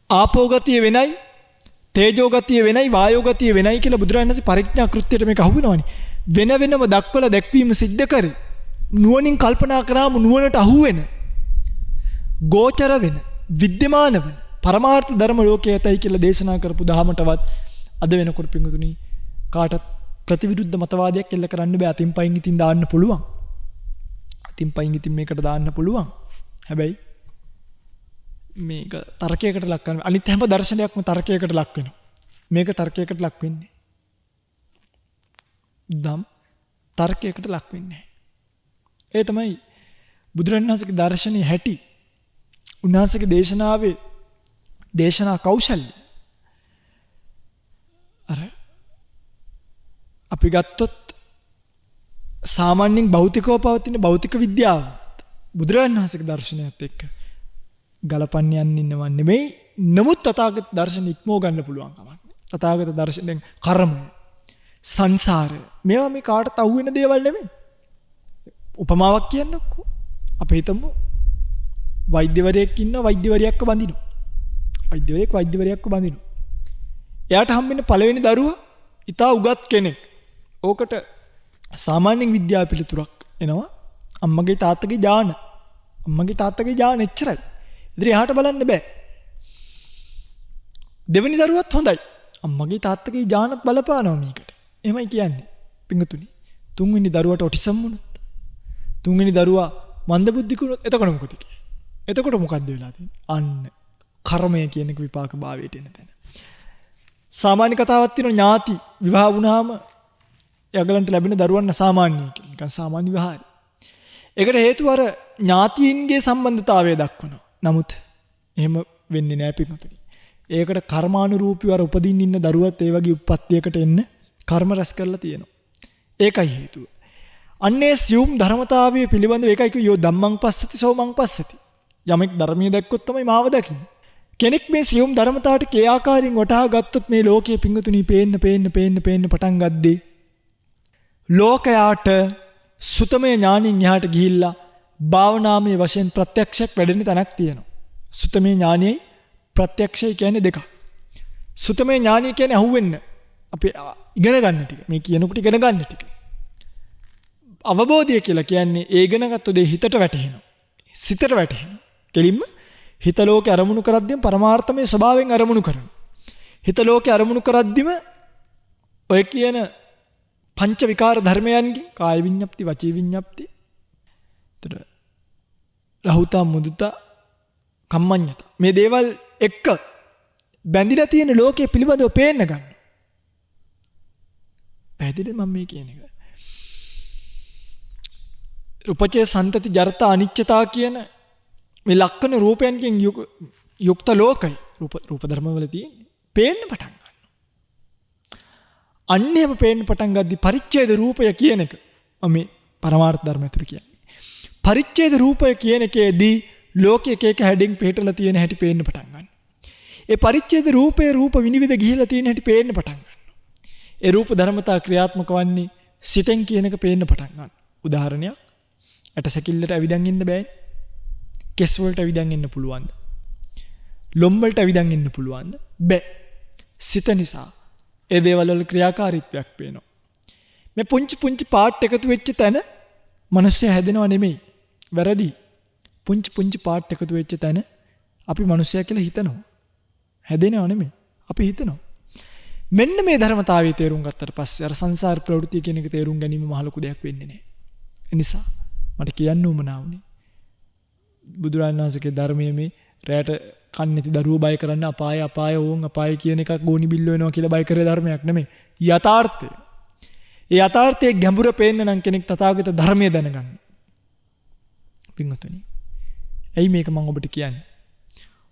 ආපෝ ගතිය වෙනයි, තේජෝ ගතිය වෙනයි, වායෝ ගතිය වෙනයි කියලා බුදුරජාණන් වහන්සේ පරිඥා කෘත්‍යයට මේක අහුවෙනවනේ. වෙන වෙනම දක්වලා දැක්වීම සිද්ධ කරේ. නුවණින් කල්පනා කරාම නුවණට අහු වෙන, ගෝචර වෙන, විද්‍යමාන වෙන පරමාර්ථ ධර්ම ලෝකයේ ඇතයි කියලා දේශනා කරපු දහමටවත් අද වෙනකොට පිංගුතුනි කාටත් ප්‍රතිවිරුද්ධ මතවාදයක් එල්ල කරන්න බෑ. අතින් පයින් ඉතින් දාන්න පුළුවන්. අතින් පයින් ඉතින් මේකට දාන්න පුළුවන්. හැබැයි මේක තර්කයකට ලක් කරනවා. අනිත් හැම දර්ශනයක්ම තර්කයකට ලක් වෙනවා. මේක තර්කයකට ලක් වෙන්නේ. ධම් තර්කයකට ලක් වෙන්නේ. ඒ තමයි බුදුරජාණන් වහන්සේගේ දර්ශනීය හැටි. උන්වහන්සේගේ දේශනාවේ දේශනා කෞශල්‍ය. අර අපි ගත්තොත් සාමාන්‍යයෙන් භෞතිකව පවතින භෞතික විද්‍යාව බුදුරජාණන් වහන්සේගේ දර්ශනයත් එක්ක ගලපන්න යන්න ඉන්නව නෙමෙයි. නමුත් තථාගත දර්ශන ඉක්මව ගන්න පුළුවන් කමක්. තථාගත දර්ශනෙන් කර්මය, සංසාරය මේවා මේ කාටත් අහු වෙන දේවල් නෙමෙයි. උපමාවක් කියන්නකෝ. අපි හිතමු වෛද්‍යවරයෙක් ඉන්නවා, වෛද්‍යවරියක්ව බඳිනවා. වෛද්‍යවරයෙක්ව බඳිනවා. එයාට හම්බෙන්නේ පළවෙනි දරුවා ඉතා උගත් කෙනෙක්. ඕකට සාමාන්‍යයෙන් විද්‍යාව පිළිතුරක් එනවා. අම්මගේ තාත්තගේ ඥාන. අම්මගේ තාත්තගේ ඥාන එච්චරයි. ඉතින් එහාට බලන්න බෑ. දෙවෙනි දරුවත් හොඳයි. අම්මගේ තාත්තගේ ඥානත් බලපානවා මේකට. එහෙමයි කියන්නේ. පිංගුතුනි. තුන්වෙනි දරුවට ඔටිසම් වුණොත්, තුන්වෙනි දරුවා මන්දබුද්ධික වුණොත් එතකොට මොකද කියන්නේ? එතකොට මොකද්ද වෙලා තියෙන්නේ? අන්න කර්මය කියන එක විපාක භාවයට එන තැන. සාමාන්‍ය කතාවක් තියෙනවා ඥාති විවාහ වුණාම යගලන්ට ලැබෙන දරුවන් අසාමාන්‍යයි කියලා. නිකන් සාමාන්‍ය විවාහයි. ඒකට හේතුව අර ඥාතීන්ගේ සම්බන්ධතාවය දක්වනවා. නමුත් එහෙම වෙන්නේ නැහැ පිටුතුනි. ඒකට කර්මානුරූපීව අර උපදින්න ඉන්න දරුවත් ඒ වගේ උප්පත්තියකට එන්න කර්ම රැස් කරලා තියෙනවා. ඒකයි හේතුව. අන්නේ සියුම් ධර්මතාවය පිළිබඳව ඒකයි කිව්වෝ ධම්මං පස්සති සෝමං පස්සති. යමෙක් ධර්මයේ දැක්කොත් තමයි මාව දකින්නේ. කෙනෙක් මේ සියුම් ධර්මතාවට කේ ආකාරයෙන් වටහා ගත්තොත් මේ ලෝකයේ පිංගුතුනි පේන්න පටන් ගද්දී ලෝකයාට සුතමය ඥානින් එහාට ගිහිල්ලා භාවනාමය වශයෙන් ප්‍රත්‍යක්ෂයක් වැඩෙන තැනක් තියෙනවා. සුතමය ඥානියයි ප්‍රත්‍යක්ෂය කියන්නේ දෙකක්. සුතමය ඥානිය කියන්නේ අහුවෙන්න අපි ඉගෙන ගන්න ටික. මේ කියනකොට ඉගෙන ගන්න ටික. අවබෝධය කියලා කියන්නේ ඒ ඉගෙන ගත්ත දේ හිතට වැටහෙනවා. සිතට වැටහෙනවා. කෙලින්ම හිත ලෝකේ අරමුණු කරද්දීම පරමාර්ථමය ස්වභාවයෙන් අරමුණු කරනවා. හිත ලෝකේ අරමුණු කරද්දීම ඔය කියන පංච විකාර ධර්මයන්ගේ කාය විඤ්ඤාප්ති, වචී විඤ්ඤාප්ති, තර රහුතා මුදුතා කම්මඤ්ඤත මේ දේවල් එක්ක බැඳිලා තියෙන ලෝකයේ පිළිබඳව පේන්න ගන්න. පැහැදිලිද මම මේ කියන එක? රූපචේ සන්තති ජරත අනිච්චතා කියන මේ ලක්ෂණ රූපයන්ගෙන් යුක්ත ලෝකයි රූප ධර්මවල තියෙන්නේ. පේන්න පටන් ගන්නවා. අන්නේම පේන්න පටන් ගද්දි පරිච්ඡේද රූපය කියන එක මම මේ පරමාර්ථ ධර්ම ඇතුළේ කියන්නේ. පරිච්ඡේද රූපය කියන එකේදී ලෝකයේ එක එක හැඩින් පිටලා තියෙන හැටි පේන්න පටන් ගන්නවා. ඒ පරිච්ඡේද රූපේ රූප විනිවිද ගිහිලා තියෙන හැටි පේන්න පටන් ගන්නවා. ඒ රූප ධර්මතා ක්‍රියාත්මක වන්නේ සිතෙන් කියන එක පේන්න පටන් ගන්නවා. උදාහරණයක් ඇටසැකිල්ලට ඇවිදන් ඉන්න බෑනේ. කෙස් වලට ඇවිදන් ඉන්න පුළුවන්ද? ලොම් වලට ඇවිදන් ඉන්න පුළුවන්ද? බෑ. සිත නිසා ඒ දේවල් වල ක්‍රියාකාරීත්වයක් පේනවා. මේ පුංචි පාට් එකතු වෙච්ච තැන මිනිස්සු හැදෙනව නෙමෙයි. වැරදි. පුංචි පාට් එකතු වෙච්ච තැන අපි මිනිස්සයා කියලා හිතනවා. හැදෙනව නෙමෙයි. අපි හිතනවා. මෙන්න මේ ධර්මතාවයේ තේරුම් ගත්තට පස්සේ අර සංසාර ප්‍රවෘත්ති කියන එක තේරුම් ගැනීම මහ ලොකු දෙයක් වෙන්නේ නැහැ. ඒ නිසා මට කියන්න උවමනා වුණේ බුදුරජාණන් වහන්සේගේ ධර්මයේ මේ රැයට කන්නේ නැති දරුවෝ බය කරන්න අපාය ඕන් අපාය කියන එකක් ගෝනි බිල්ල වෙනවා කියලා බය කරේ ධර්මයක් නෙමෙයි. යථාර්ථය. ඒ යථාර්ථයේ ගැඹුර පේන්න නම් කෙනෙක් තථාගත ධර්මයේ දැනගන්න. පින්වතුනි. ඇයි මේක මම ඔබට කියන්නේ?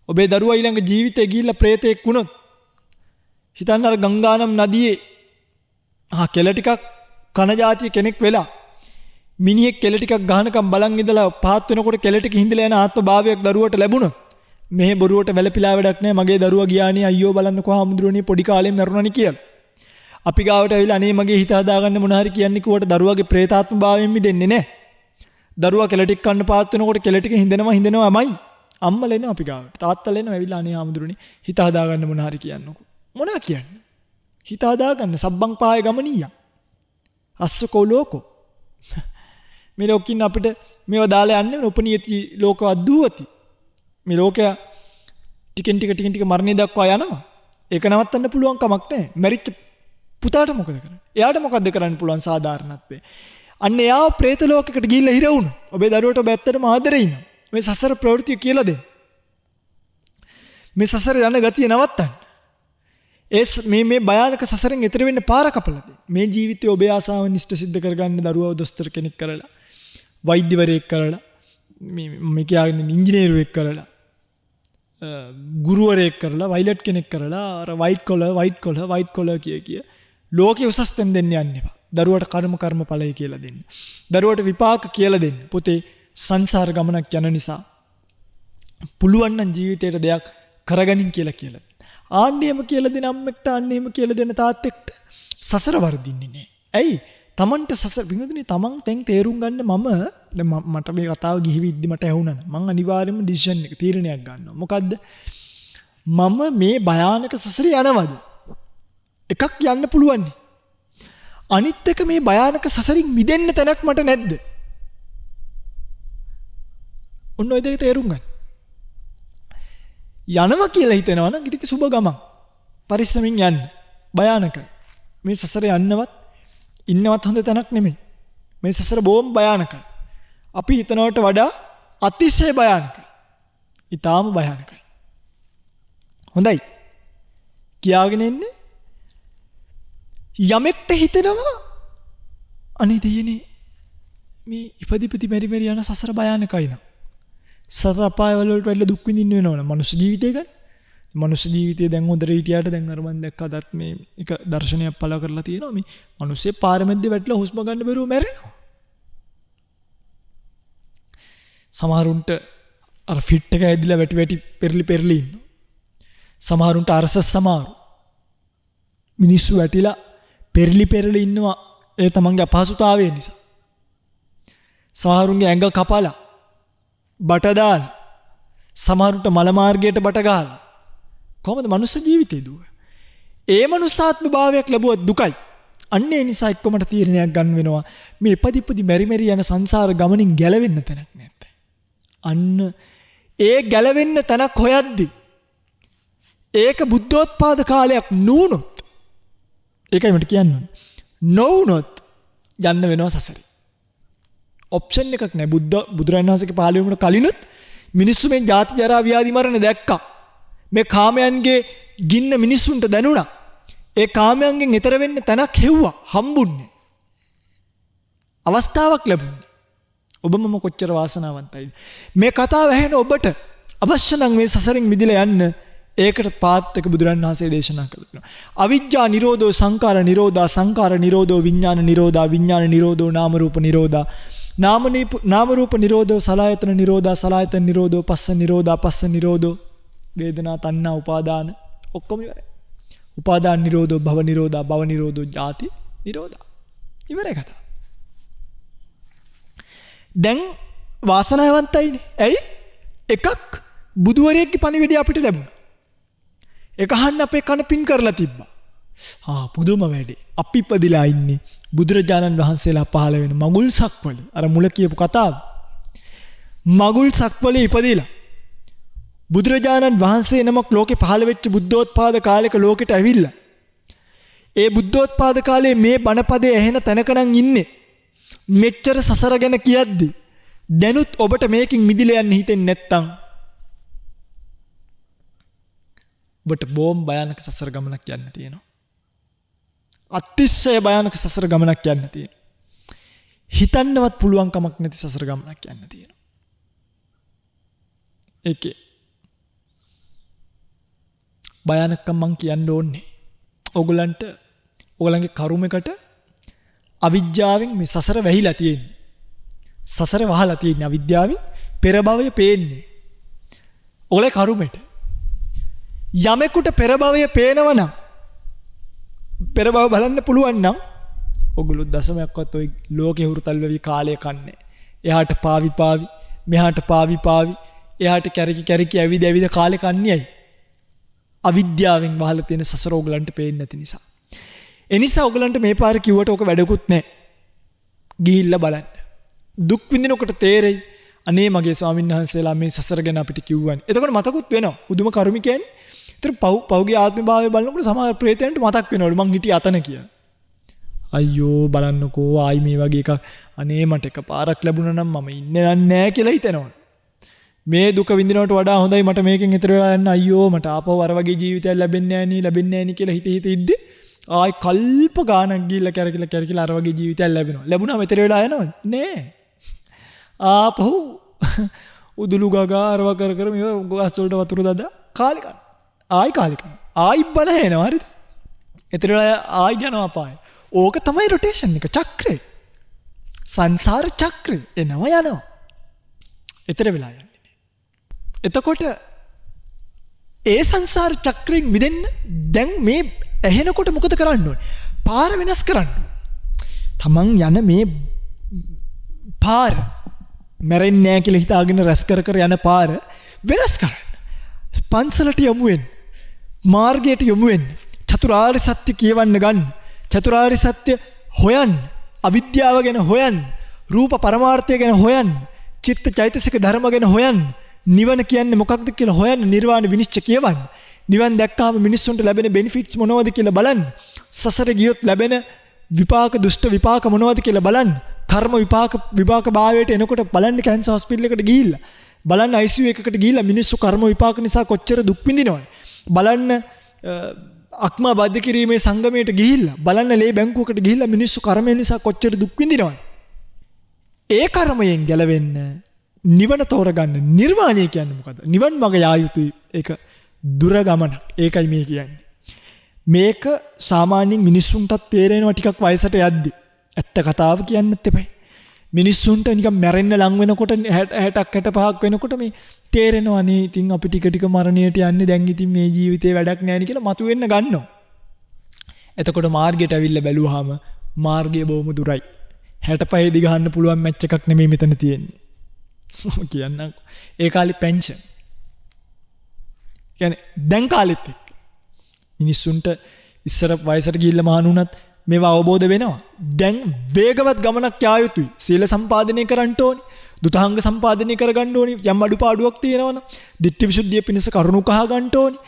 ඔබේ දරුවා ඊළඟ ජීවිතේ ගිහිල්ලා ප්‍රේතෙක් වුණොත් හිතන්න අර ගංගානම් නදියේ කෙල ටිකක් කන જાතිය කෙනෙක් වෙලා මිනිහෙක් කෙල ටිකක් ගහනකම් බලන් ඉඳලා පහත් වෙනකොට කෙල ටික හිඳලා යන ආත්ම භාවයක් දරුවට ලැබුණොත් මෙහෙ බොරුවට වැළපිලා වැඩක් නැහැ. මගේ දරුවා ගියානේ අයියෝ බලන්නකෝ හාමුදුරනේ පොඩි කාලෙම මරුණානේ කියලා. අපි ගාවට ඇවිල්ලා අනේ මගේ හිත හදාගන්න මොන හරි කියන්නේ කිව්වට දරුවාගේ ප්‍රේතාත්ම භාවයෙන් මිදෙන්නේ නැහැ. දරුවා කෙල ටික කන්න පහත් වෙනකොට කෙල ටික හිඳෙනවමයි. අම්මලා එනවා අපි ගාවට. තාත්තලා එනවා ඇවිල්ලා අනේ ආමුදුරනේ හිත හදාගන්න මොන හරි කියන්නකෝ. මොනවා කියන්නේ? හිත හදාගන්න සබ්බං පාය ගමනීය. අස්සකෝ ලෝකෝ. මේ ලෝකින් අපිට මේව දාලා යන්නේ උපනීති ලෝකවත් දුවති. මේ ලෝකයා ටිකෙන් ටික මරණය දක්වා යනවා. ඒක නවත්තන්න පුළුවන් කමක් නැහැ. මැරිච්ච පුතාට මොකද කරන්නේ? එයාට මොකද්ද කරන්න පුළුවන් සාධාරණත්වයේ? අන්න එයාව പ്രേත ලෝකයකට ගිහිල්ලා හිර වුණා. ඔබේ දරුවට ඔබ ඇත්තටම ආදරේ ඉන්නවා. මේ සසර ප්‍රවෘත්ති කියලා දෙන්න. මේ සසර යන ගතිය නවත්තන්න. මේ භයානක සසරෙන් එතර වෙන්න පාර කපලා දෙන්න. මේ ජීවිතයේ ඔබේ ආසාවන් ඉෂ්ට සිද්ධ කරගන්න දරුවව දොස්තර කෙනෙක් කරලා, වෛද්‍යවරයෙක් කරලා, මේ කියන්නේ ඉංජිනේරුවෙක් කරලා, ගුරුවරයෙක් කරලා, වයිලට් කෙනෙක් කරලා, අර වයිට් කොලර් කිය ලෝකෙ උසස් තැන් දෙන්න යන්න එපා. දරුවට කර්ම ඵලය කියලා දෙන්න. දරුවට විපාක කියලා දෙන්න. පුතේ සංසාර ගමනක් යන නිසා පුළුවන් නම් ජීවිතේට දෙයක් කරගනින් කියලා දෙන්න. ආන්නේම කියලා දෙන අම්මෙක්ට ආන්නේම කියලා දෙන තාත්තෙක්ට සසර වර්ධින්නේ නැහැ. ඇයි? තමන්ට සසර විඳින්නේ තමන් තෙන් තේරුම් ගන්න මට මේ කතාව ගිහිවිද්දි මට ඇහුණා. මං අනිවාර්යයෙන්ම ඩිසිෂන් එක තීරණයක් ගන්නවා. මොකද්ද? මම මේ භයානක සසරේ යනවද? එකක් යන්න පුළුවන්. අනිත් එක මේ භයානක සසරින් මිදෙන්න තැනක් මට නැද්ද? ඔන්න ඔය දෙක තේරුම් ගන්න. යනවා කියලා හිතෙනවා නම් ඉතින් සුබ ගමන්. පරිස්සමින් යන්න. භයානකයි. මේ සසරේ ඉන්නවත් හොඳ තැනක් නෙමෙයි. මේ සසර බොහොම භයානකයි. අපි හිතනවට වඩා අතිශය භයානකයි. ඊටාම භයානකයි. හොඳයි. කියාගෙන ඉන්නේ යමෙක්ට හිතෙනවා අනේ දෙයනේ මේ ඉපදිපති මෙරි යන සසර භයානකයි නා. සතර අපාය වලට වැඩිලා දුක් විඳින්න වෙනවනේ මනුස්ස ජීවිතය ගන්න. මනුස්ස ජීවිතය දැන් හොඳට හිටියට දැන් අර මම දැක්කදත් මේ එක දර්ශනයක් පළ කරලා තියෙනවා මේ මිනිස්සේ පාරමැද්දේ වැටලා හුස්ම ගන්න බැරුව මැරෙනවා. සමහරුන්ට අර ෆිට් එක ඇදිලා වැටි පෙරලි ඉන්නවා. සමහරුන්ට අරසස් සමහරු මිනිස්සු වැටිලා පෙරලි ඉන්නවා ඒ තමන්ගේ අපහසුතාවය නිසා. සමහරුන්ගේ ඇඟ කපලා බට දාලා සමහරුන්ට මල මාර්ගයට බට ගහලා කොහොමද මනුස්ස ජීවිතේ දුව? ඒ මනුස්සාත්ම භාවයක් ලැබුවත් දුකයි. අන්න ඒ නිසා එක්කමට තීරණයක් ගන්න වෙනවා. මේ ඉපදි මෙරි යන සංසාර ගමනින් ගැලවෙන්න තැනක් නැත්තේ. අන්න ඒ ගැලවෙන්න තැනක් හොයද්දී ඒක බුද්ධෝත්පාද කාලයක් නුනොත් ඒකයි මට කියන්නේ. නොවුනොත් යන්න වෙනවා සසරේ. ඔප්ෂන් එකක් නැහැ. බුදුරජාණන් වහන්සේගේ පහළ වීමට කලිනුත් මිනිස්සු මේ ජාති ජරා ව්‍යාධි මරණ දැක්කා. මේ කාමයන්ගේ ගින්න මිනිස්සුන්ට දැනුණා. ඒ කාමයන්ගෙන් එතර වෙන්න තැනක් හෙව්වා. හම්බුන්නේ. අවස්ථාවක් ලැබුණේ. ඔබම කොච්චර වාසනාවන්තයිද? මේ කතාව ඇහෙන ඔබට අවශ්‍ය නම් මේ සසරින් මිදලා යන්න ඒකට පාත් එක බුදුරන් වහන්සේ දේශනා කළා. අවිජ්ජා නිරෝධෝ සංඛාර නිරෝධා සංඛාර නිරෝධෝ විඥාන නිරෝධා විඥාන නිරෝධෝ නාම රූප නිරෝධා නාම රූප නිරෝධෝ සලආයතන නිරෝධා සලආයතන නිරෝධෝ පස්ස නිරෝධා පස්ස නිරෝධෝ වේදනා තණ්හා උපාදාන ඔක්කොම ඉවරයි. උපාදාන නිරෝධෝ භව නිරෝධා භව නිරෝධෝ ජාති නිරෝධා. ඉවරයි කතාව. දැන් වාසනාවන්තයිනේ. ඇයි? එකක් බුදුවරයෙක්ගේ පණිවිඩය අපිට ලැබුණා. ඒක අහන්න අපේ කන පින් කරලා තිබ්බා. පුදුම වැඩේ. අපි ඉපදිලා ඉන්නේ බුදුරජාණන් වහන්සේලා පහළ වෙන මගුල් සක්වල. අර මුල කියපු කතාව. මගුල් සක්වලේ ඉපදිලා බුදුරජාණන් වහන්සේ නමක් ලෝකේ පහළ වෙච්ච බුද්ධෝත්පාද කාලයක ලෝකෙට ඇවිල්ලා. ඒ බුද්ධෝත්පාද කාලේ මේ බණපදේ ඇහෙන තැනකනම් ඉන්නේ. මෙච්චර සසර ගැන කියද්දි දැනුත් ඔබට මේකින් මිදිලා යන්න හිතෙන්නේ නැත්තම් ඔබට බොම් භයානක සසර ගමනක් යන්න තියෙනවා. අතිශය භයානක සසර ගමනක් යන්න තියෙනවා. හිතන්නවත් පුළුවන් කමක් නැති සසර ගමනක් යන්න තියෙනවා. ඒකේ භයානකම් මං කියන්න ඕනේ. ඔයගලන්ගේ කර්මයකට අවිද්‍යාවෙන් මේ සසර වැහිලා තියෙන්නේ. සසර වහලා තියෙන්නේ අවිද්‍යාවෙන් පෙර භවය පේන්නේ. ඔයගලේ කර්මෙට යමෙකුට පෙර භවය පේනවනම් පෙර භව බලන්න පුළුවන් නම් ඔගොල්ලෝ දශමයක්වත් ওই ලෝකේ හුරුතල් වෙවි කාලය කන්නේ. එහාට පාවි මෙහාට පාවි එයාට කැරකි ඇවිද කාලේ කන්නේයි. අවිද්‍යාවෙන් වහලා තියෙන සසර ඕගලන්ට පේන්නේ නැති නිසා. ඒ නිසා ඕගලන්ට මේ පාර කිව්වට ඕක වැඩකුත් නැහැ. ගිහිල්ලා බලන්න. දුක් විඳිනකොට තේරෙයි අනේ මගේ ස්වාමීන් වහන්සේලා මේ සසර ගැන අපිට කිව්වනේ. එතකොට මතකුත් වෙනවා. පුදුම කර්මිකයන්. ඒතර පෞගේ ආත්ම භාවය බලනකොට සමහර ප්‍රේතයන්ට මතක් වෙනවලු මං හිටියේ අතන කියලා. අයියෝ බලන්නකෝ ආයි මේ වගේ එකක් අනේ මට එකපාරක් ලැබුණා නම් මම ඉන්නේ නැහැ කියලා හිතෙනවා. මේ දුක විඳිනවට වඩා හොඳයි මට මේකෙන් ඈතර වෙලා යන්න අයියෝ මට ආපහු අර වගේ ජීවිතයක් ලැබෙන්නේ නැහැ නේ කියලා හිත ඉද්දි ආයි කල්ප ගානක් ගිහිල්ලා කැරකිලා අර වගේ ජීවිතයක් ලැබෙනවා. ලැබුණාම ඈතර වෙලා යනවද? නෑ. ආපහු උදුළු ගගා අරව කර මේ ගස් වලට වතුර දාලා කාලි කන. ආයි කාලි කන. ආයි බල එනවා හරිද? ඈතර වෙලා ආයි යනවා පාය. ඕක තමයි රොටේෂන් එක චක්‍රය. සංසාර චක්‍රය එනවා යනවා. ඈතර වෙලා යනවා. එතකොට ඒ සංසාර චක්‍රයෙන් මිදෙන්න දැන් මේ ඇහෙනකොට මොකද කරන්න ඕනේ? පාර වෙනස් කරන්න. තමන් යන මේ පාර මැරෙන්නේ නැහැ කියලා හිතාගෙන රැස් කර යන පාර වෙනස් කරන්න. පන්සලට යමු වෙන්න. මාර්ගයට යමු වෙන්න. චතුරාර්ය සත්‍ය කියවන්න ගන්න. චතුරාර්ය සත්‍ය හොයන්න. අවිද්‍යාව ගැන හොයන්න. රූප පරමාර්ථය ගැන හොයන්න. චිත්ත චෛතසික ධර්ම ගැන හොයන්න. නිවන කියන්නේ මොකක්ද කියලා හොයන්න. නිර්වාණ විනිශ්චය කියවන්න. නිවන් දැක්කාම මිනිස්සුන්ට ලැබෙන බෙනිෆිට්ස් මොනවද කියලා බලන්න. සසර ගියොත් ලැබෙන විපාක දුෂ්ට විපාක මොනවද කියලා බලන්න. කර්ම විපාක භාවයට එනකොට බලන්න කැන්සර් හොස්පිටල් එකට ගිහිල්ලා බලන්න ICU එකකට ගිහිල්ලා මිනිස්සු කර්ම විපාක නිසා කොච්චර දුක් විඳිනවද බලන්න. අක්මා බද්ධ කිරීමේ සංගමයට ගිහිල්ලා බලන්න ලේ බැංකුවකට ගිහිල්ලා මිනිස්සු කර්මය නිසා කොච්චර දුක් විඳිනවද. ඒ කර්මයෙන් ගැලවෙන්න නිවන තෝරගන්න. නිර්වාණය කියන්නේ මොකද්ද? නිවන් මඟ යා යුතුයි. ඒක දුර ගමනක්. ඒකයි මේ කියන්නේ. මේක සාමාන්‍යයෙන් මිනිස්සුන්ටත් තේරෙනවා ටිකක් වයසට යද්දි. ඇත්ත කතාව කියන්නත් එපයි. මිනිස්සුන්ට නිකන් මැරෙන්න ලං වෙනකොට 60ක් 65ක් වෙනකොට මේ තේරෙනවා නේ ඉතින් අපි ටික මරණයට යන්නේ දැන් ඉතින් මේ ජීවිතේ වැඩක් නැහැ නේ කියලා මතුවෙන්න ගන්නවා. එතකොට මාර්ගයට ඇවිල්ලා බැලුවාම මාර්ගය බොහොම දුරයි. 65 දි ගහන්න පුළුවන් මැච් එකක් නෙමෙයි මෙතන තියෙන්නේ. කියන්නකො. ඒ කාලේ පෙන්ෂන්. කියන්නේ දැන් කාලෙත් එක්ක මිනිස්සුන්ට ඉස්සර වයසට ගිහිල්ලා මහණුණත් මේවා අවබෝධ වෙනවා. දැන් වේගවත් ගමනක් යා යුතුයි. සීල සම්පාදනය කරන්න ඕනි. දුතාංග සම්පාදනය කරගන්න ඕනි. යම් අඩුපාඩුවක් තියෙනවනම් ditthi visuddhiය පිණිස කරුණු කහ ගන්න ඕනි.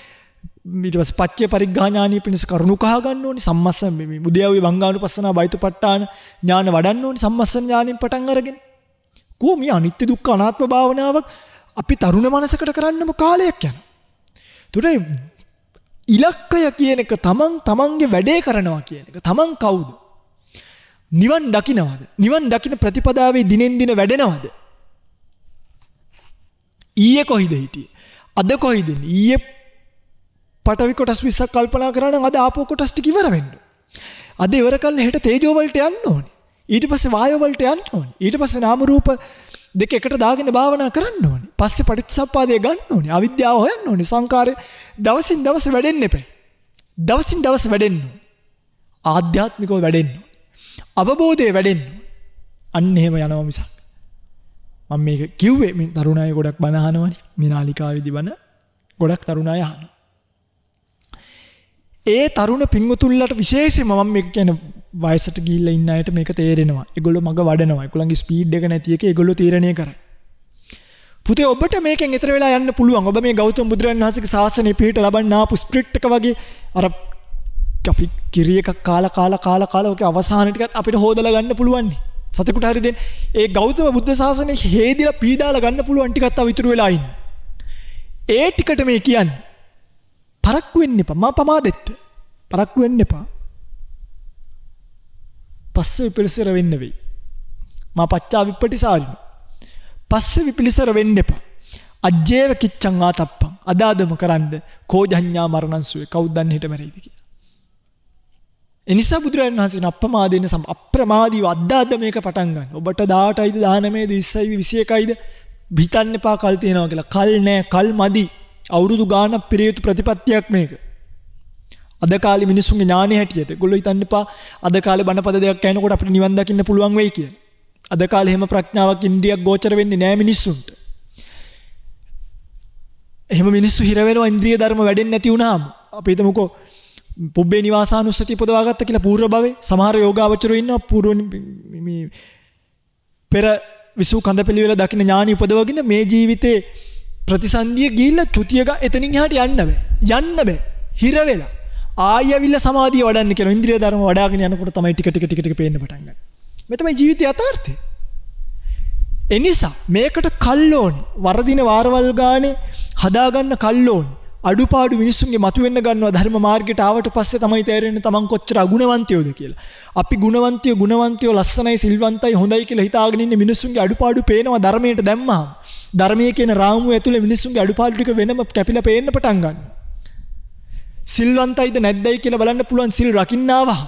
ඊට පස්සේ පච්චේ පරිග්ඝා ඥානිය පිණිස කරුණු කහ ගන්න ඕනි. සම්මස්ස මේ උද්‍යව්‍ය භංගානුපස්සනා බයිතුපට්ඨාන ඥාන වඩන්න ඕනි. සම්මස්සන ඥානින් පටන් අරගෙන. මේ අනිත්‍ය දුක්ඛ අනාත්ම භාවනාවක් අපි තරුණ මනසකට කරන්නම කාලයක් යනවා. තුරේ ඉලක්කය කියන එක තමන්ගේ වැඩේ කරනවා කියන එක. තමන් කවුද? නිවන් දකින්නවද? නිවන් දකින්න ප්‍රතිපදාවේ දිනෙන් දින වැඩෙනවද? ඊයේ කොයිද හිටියේ? අද කොයිද? ඊයේ පටවි කොටස් 20ක් කල්පනා කරා නම් අද ආපෝ කොටස් ටික ඉවර වෙන්න. අද ඉවර කළා හෙට තේජෝ වලට යන්න ඕනේ. ඊට පස්සේ වායෝ වලට යන්න ඕනේ. ඊට පස්සේ නාම රූප දෙක එකට දාගෙන භාවනා කරන්න ඕනේ. පස්සේ පටිච්චසමුප්පාදය ගන්න ඕනේ. අවිද්‍යාව හොයන්න ඕනේ. සංකාරය දවසින් දවස වැඩෙන්න එපා. දවසින් දවස වැඩෙන්න ඕනේ. ආධ්‍යාත්මිකව වැඩෙන්න ඕනේ. අවබෝධය වැඩෙන්න ඕනේ. අන්න එහෙම යනවා මිසක්. මම මේක කිව්වේ මේ තරුණ අය ගොඩක් බණ අහනවනේ. මේ නාලිකාවේදී බණ ගොඩක් තරුණ අය අහනවා. ඒ තරුණ පින්වතුන්ලට විශේෂයෙන්ම මම මේක කියන්නේ වයසට ගිහිල්ලා ඉන්න අයට මේක තේරෙනවා. ඒගොල්ලෝ මග වඩනවා. ඒගොල්ලන්ගේ ස්පීඩ් එක නැති එක ඒගොල්ලෝ තීරණය කරයි. පුතේ ඔබට මේකෙන් ඈතර වෙලා යන්න පුළුවන්. ඔබ මේ ගෞතම බුදුරජාණන් වහන්සේගේ ශාසනය පිළිට ලබන්න ආපු ස්ප්‍රිට් එක වගේ අර අපි කිරි එකක් කාලා ඔකේ අවසාන ටිකත් අපිට හොදලා ගන්න පුළුවන්. සතෙකුට හරි දෙන්න. ඒ ගෞතම බුද්ධ ශාසනය හේදිලා පීඩාලා ගන්න පුළුවන් ටිකක් තව ඉතුරු වෙලා ඉන්නේ. ඒ ටිකට මේ කියන්නේ පරක්කු වෙන්න එපා. මා පමාදෙත්ත. පරක්කු වෙන්න එපා. පස්සේ විපිලිසර වෙන්න වෙයි. මා පච්චා විප්පටිසාරිනු. පස්සේ විපිලිසර වෙන්න එපා. අජ්ජේව කිච්ඡං ආතප්පං. අදාදම කරන්න කෝජඤ්ඤා මරණංසුවේ කවුද දන්නේ හිට මැරෙයිද කියලා. එනිසා බුදුරජාණන් වහන්සේ අප්‍රමාදයෙන් අප්‍රමාදීව අදාද මේක පටන් ගන්න. ඔබට 18යිද 19යිද 20යිද 21යිද හිතන්න එපා කල් තියනවා කියලා. කල් නෑ, කල් මදි. අවුරුදු ගානක් පිරියුතු ප්‍රතිපත්තියක් මේක. අද කාලේ මිනිස්සුන්ගේ ඥානෙ හැටියට ඒගොල්ලෝ හිතන්න එපා අද කාලේ බණපද දෙකක් කියනකොට අපිට නිවන් දකින්න පුළුවන් වෙයි කියලා. අද කාලේ හැම ප්‍රඥාවක් ඉන්ද්‍රියක් ගෝචර වෙන්නේ නැහැ මිනිස්සුන්ට. එහෙම මිනිස්සු හිර වෙනවා ඉන්ද්‍රිය ධර්ම වැඩෙන්නේ නැති වුණාම. අපි හිතමුකෝ පුබ්බේ නිවාසානුස්සතිය පොදවාගත්ත කියලා පූර්ව භවයේ සමහර යෝගාවචරෝ ඉන්නවා පූර්ව මේ පෙර විසු කඳපෙළිවෙල දකින්න ඥානි උපදවගෙන මේ ජීවිතේ ප්‍රතිසන්දිය ගිහිල්ලා චුතියක එතනින් එහාට යන්න බෑ හිර වෙලා ආයෙවිල්ලා සමාධිය වඩන්න කියලා ඉන්ද්‍රිය ධර්ම වඩාගෙන යනකොට තමයි ටික පේන්න පටන් ගන්නේ. මේ තමයි ජීවිතයේ යථාර්ථය. එනිසා මේකට කල්ලෝනේ වරදින වාරවල් ගානේ හදාගන්න කල්ලෝනේ අඩුපාඩු මිනිස්සුන්ගේ මතුවෙන්න ගන්නවා ධර්ම මාර්ගයට ආවට පස්සේ තමයි තේරෙන්නේ තමන් කොච්චර අගුණවන්තයෝද කියලා. අපි ගුණවන්තයෝ ලස්සනයි සිල්වන්තයි හොඳයි කියලා හිතාගෙන ඉන්න මිනිස්සුන්ගේ අඩුපාඩු පේනවා ධර්මයට දැම්මහම. ධර්මයේ කියන රාමුව ඇතුලේ මිනිස්සුන්ගේ අඩුපාඩු ටික වෙනම කැපිලා පේන්න පටන් ගන්නවා. සිල්වන්තයිද නැද්දයි කියලා බලන්න පුළුවන් සිල් රකින්නවහම.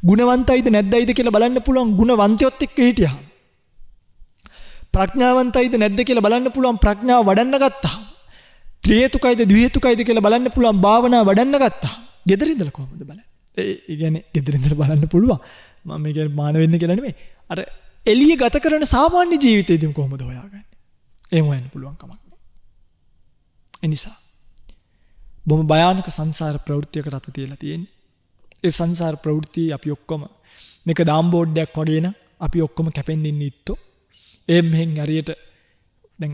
ගුණවන්තයිද නැද්දයිද කියලා බලන්න පුළුවන් ගුණවන්තයොත් එක්ක හිටියහම. ප්‍රඥාවන්තයිද නැද්ද කියලා බලන්න පුළුවන් ප්‍රඥාව වඩන්න ගත්තා. ත්‍රිහේතුකයිද ද්විහේතුකයිද කියලා බලන්න පුළුවන් භාවනාව වඩන්න ගත්තා. gedara indala කොහොමද බලන්නේ? ඒ කියන්නේ gedara indala බලන්න පුළුවන්. මම මේ කියන්නේ මාන වෙන්න කියලා නෙමෙයි. අර එළිය ගත කරන සාමාන්‍ය ජීවිතේදී කොහොමද හොයාගන්නේ? එහෙම හොයන්න පුළුවන් කමක් නෑ. ඒ නිසා බොහොම භයානක සංසාර ප්‍රවෘත්තියකට අත තියලා තියෙන්නේ. ඒ සංසාර ප්‍රවෘත්ති අපි ඔක්කොම මේක දාම් බෝඩ්ඩයක් වගේ න අපි ඔක්කොම කැපෙන්න ඉන්නේ ඉත්තෝ. ඒ මෙහෙන් හරියට දැන්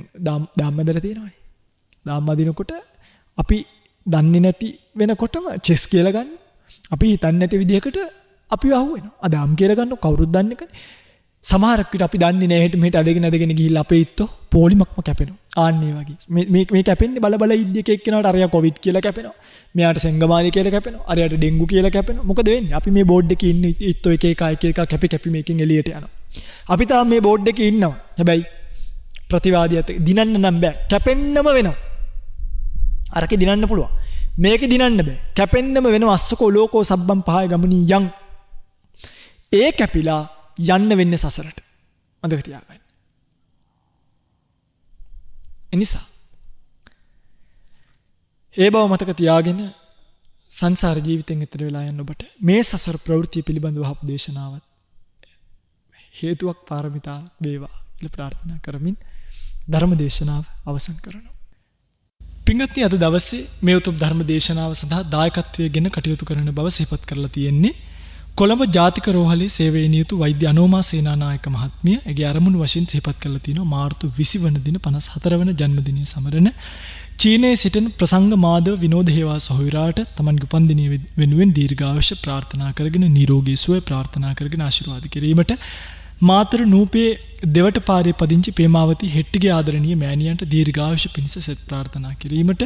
දාම් මැදලා තියෙනවානේ. දාම් අදිනකොට අපි දන්නේ නැති වෙනකොටම චෙස් කියලා ගන්න. අපි හිතන්නේ නැති විදිහකට අපි අහුවෙනවා. දාම් කියලා ගන්න කවුරුත් දන්නේ නැහැ. සමහරක් විට අපි දන්නේ නැහැ හෙට මෙහෙට අදගෙන ගිහිල්ලා අපේ ඉත්තෝ පොලිමක්ම කැපෙනවා. ආන්නේ වගේ. මේ කැපෙන්නේ බල ඉද්දි එක එක්කෙනාට අරයා කොවිඩ් කියලා කැපෙනවා. මෙයාට සෙංගමාලි කියලා කැපෙනවා. අරයාට ඩෙන්ගු කියලා කැපෙනවා. මොකද වෙන්නේ? අපි මේ බෝඩ් එකේ ඉන්න ඉත්තෝ එක කැපි මේකෙන් එළියට යනවා. අපි තාම මේ බෝඩ් එකේ ඉන්නවා. හැබැයි ප්‍රතිවාදියත් දිනන්න නම් බෑ. කැපෙන්නම වෙනවා. අරකේ දිනන්න පුළුවන්. මේකේ දිනන්න බෑ. කැපෙන්නම වෙනවා. අස්සකෝ ලෝකෝ සබ්බම් පහය ගමනී යන්. ඒ කැපිලා යන්න වෙන්නේ සසරට. මතක තියාගන්න. එනිසා ඒ බව මතක තියාගෙන සංසාර ජීවිතෙන් එතර වෙලා යන්න ඔබට මේ සසර ප්‍රවෘත්ති පිළිබඳව හප් දේශනාවත් හේතුවක් පාරමිතා වේවා කියලා ප්‍රාර්ථනා කරමින් ධර්ම දේශනාව අවසන් කරනවා. පින්වත්නි අද දවසේ මේ උතුම් ධර්ම දේශනාව සඳහා දායකත්වයෙන් ගෙන කටයුතු කරන බව සිහිපත් කරලා තියෙන්නේ කොළඹ ජාතික රෝහලේ සේවයේ නියුතු වෛද්‍ය අනෝමා සේනානායක මහත්මිය. එගේ අරමුණු වශයෙන් සිහිපත් කරලා තිනවා මාර්තු 20 වන දින 54 වන ජන්මදිනය සමරන චීනයේ සිටින ප්‍රසංග මාධව විනෝද හේවා සහෝදරාට තමන්ගේ උපන්දිනය වෙනුවෙන් දීර්ඝායුෂ ප්‍රාර්ථනා කරගෙන නිරෝගී සුවය ප්‍රාර්ථනා කරගෙන ආශිර්වාද කිරීමට මාතර නූපේ දෙවට පාරේ පදිංචි පේමාවති හෙට්ටිගේ ආදරණීය මෑණියන්ට දීර්ඝායුෂ පිණිස සෙත් ප්‍රාර්ථනා කිරීමට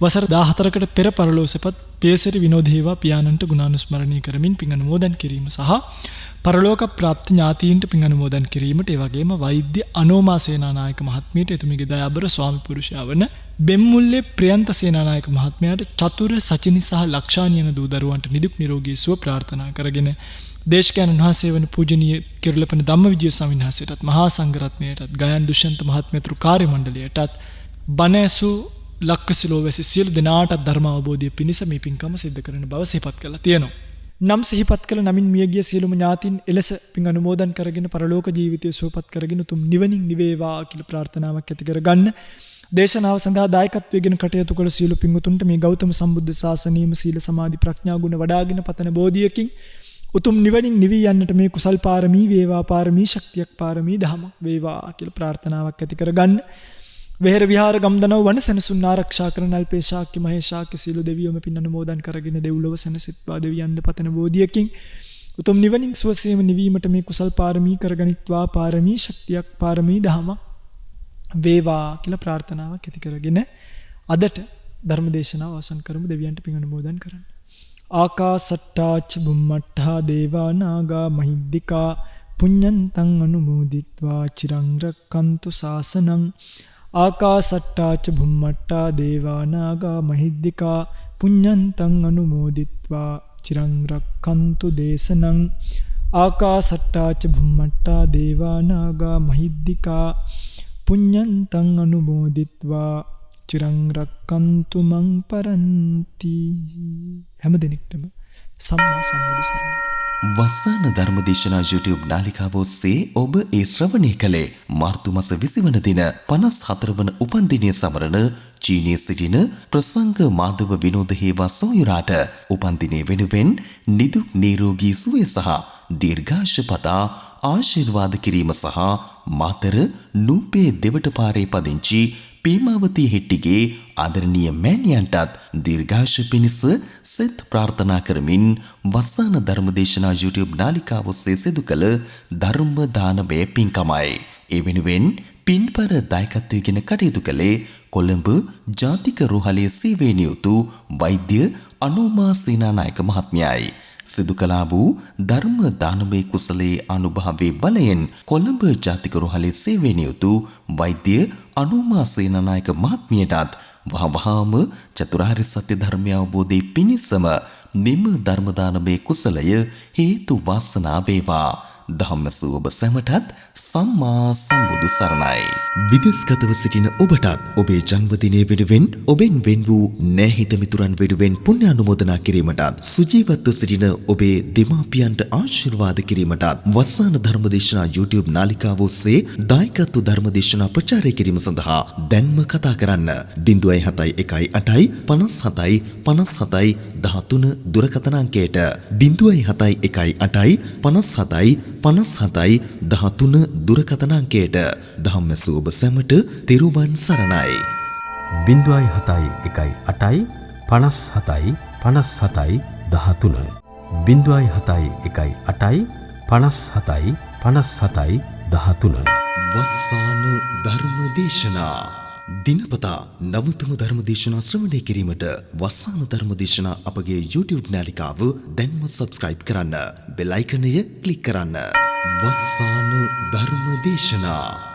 වසර 14කට පෙර පරලෝසපත් පේසරි විනෝද හේවා පියාණන්ට ගුණානුස්මරණය කරමින් පින් අනුමෝදන් කිරීම සහ පරලෝක ප්‍රාප්ත ඥාතීන්ට පින් අනුමෝදන් කිරීමට ඒ වගේම වෛද්‍ය අනෝමා සේනානායක මහත්මියට එතුමිගේ දයාබර ස්වාමි පුරුෂයා වන බෙම්මුල්ලේ ප්‍රියන්ත සේනානායක මහත්මයාට චතුර සචිනි සහ ලක්ෂාණි යන දූ දරුවන්ට නිදුක් නිරෝගී සුව ප්‍රාර්ථනා කරගෙන දේශකයන්න් වහන්සේ වන පූජනීය කිරුළපන ධම්මවිජය ස්වාමීන් වහන්සේටත් මහා සංඝරත්නයටත් ගයන් දුෂ්‍යන්ත මහත්මයාතුරු කාර්ය මණ්ඩලයටත් බණැසු ලක්කසිලෝවැසි සියලු දෙනාටත් ධර්ම අවබෝධය පිණිස මේ පින්කම සිද්ධ කරන බව සිහිපත් කරලා තියෙනවා. නම් සිහිපත් කළ නමින් මියගිය සියලුම ඥාතීන් එලෙස පින් අනුමෝදන් කරගෙන පරලෝක ජීවිතය සුවපත් කරගෙන තුම් නිවනින් නිවේවා කියලා ප්‍රාර්ථනාවක් ඇති කරගන්න. දේශනාව සඳහා දායකත්වයෙන් කටයුතු කළ සියලු පින්වතුන්ට මේ ගෞතම සම්බුද්ධ ශාසනීයම සීල සමාධි ප්‍රඥා ගුණ වඩාගෙන පතන බෝධියකින් උතුම් නිවනින් නිවී යන්නට මේ කුසල් පාරමී වේවා පාරමී ශක්තියක් පාරමී දහමක් වේවා කියලා ප්‍රාර්ථනාවක් ඇති කරගන්න. වෙහෙර විහාර ගම්දනව වනසෙනසුන් ආරක්ෂා කරන අල්පේශාක්‍ය මහේශාක්‍ය සීල දෙවියෝම පින් අනුමෝදන් කරගෙන දෙව්ලොව සැනසෙත්වා දෙවියන්ද පතන බෝධියකින් උතුම් නිවනින් සුවසේම නිවීමට මේ කුසල් පාරමී කරගනිත්වා පාරමී ශක්තියක් පාරමී දහමක් වේවා කියලා ප්‍රාර්ථනාවක් ඇති කරගෙන අදට ධර්ම දේශනාව අවසන් කරමු. දෙවියන්ට පින් අනුමෝදන් කරන්න. ආකාසට්ටාච බුම්මට්ටා දේවා නාග මහිද්దికා පුඤ්ඤන්තං අනුමෝදිත්වා චිරං රක්칸තු ශාසනං. ආකාසට්ටාච බුම්මට්ටා දේවා නාග මහිද්దికා පුඤ්ඤන්තං අනුමෝදිත්වා චිරං රක්칸තු දේශනං. ආකාසට්ටාච බුම්මට්ටා දේවා නාග මහිද්దికා පුඤ්ඤන්තං අනුමෝදිත්වා චිරං රක්칸තු මං පරන්ති. හැම දිනෙකටම සම්මා සම්බුදු සරණයි. වස්සාන ධර්මදේශනා YouTube නාලිකාව ඔස්සේ ඔබ ඒ ශ්‍රවණය කළේ මාර්තු මාස 20 වන දින 54 වන උපන්දිනය සමරන චීනයේ සිටින ප්‍රසංග මාධව විනෝද හේවා සොයුරාට උපන්දිනය වෙනුවෙන් නිදුක් නිරෝගී සුවය සහ දීර්ඝාෂ පතා ආශිර්වාද කිරීම සහ මාතර නූපේ දෙවට පාරේ පදිංචි පීමාවතී හෙට්ටිගේ ආදරණීය මෑණියන්ටත් දීර්ඝාෂ පිණිස සෙත් ප්‍රාර්ථනා කරමින් වස්සාන ධර්මදේශනා YouTube නාලිකාව ඔස්සේ සිදු කළ ධර්ම දානමය පින්කමයි. ඒ වෙනුවෙන් පින්පර දායකත්වයෙන් කටයුතු කළේ කොළඹ ජාතික රෝහලේ සේවයේ නියුතු වෛද්‍ය අනෝමා සේනානායක මහත්මයායි. සිදු කළා වූ ධර්ම දානමය කුසලයේ අනුභවයේ බලයෙන් කොළඹ ජාතික රෝහලේ සේවයේ නියුතු වෛද්‍ය අනෝමා සේනානායක මහත්මියටත් වහවහාම චතුරාර්ය සත්‍ය ධර්මය අවබෝධයේ පිණිසම මෙම ධර්ම දානමය කුසලය හේතු වාසනා වේවා. ධම්මසුව ඔබ සැමටත් සම්මා සම්බුදු සරණයි. විදේශගතව සිටින ඔබටත් ඔබේ ජන්මදිනය වෙනුවෙන් ඔබෙන් වෙන් වූ නෑහිත මිතුරන් වෙනුවෙන් පුණ්‍ය අනුමෝදනා කිරීමටත් සුජීවත්ව සිටින ඔබේ දෙමාපියන්ට ආශිර්වාද කිරීමටත් වස්සාන ධර්මදේශනා YouTube නාලිකාව ඔස්සේ දායකත්ව ධර්මදේශනා ප්‍රචාරය කිරීම සඳහා දැන්ම කතා කරන්න 071 57 57 13 දුරකථන අංකයට 071 57 57 13 දුරකථන අංකයට ධම්මසුව ඔබ සැමට තෙරුවන් සරණයි. 071 8 57 57 13 071 8 57 57 13 වස්සාන ධර්මදේශනා දිනපතා නවතම ධර්මදේශනා ශ්‍රවණය කිරීමට වස්සාන ධර්මදේශනා අපගේ YouTube නාලිකාව දැන්ම subscribe කරන්න. බෙල් අයිකනය ක්ලික් කරන්න. වස්සාන ධර්මදේශනා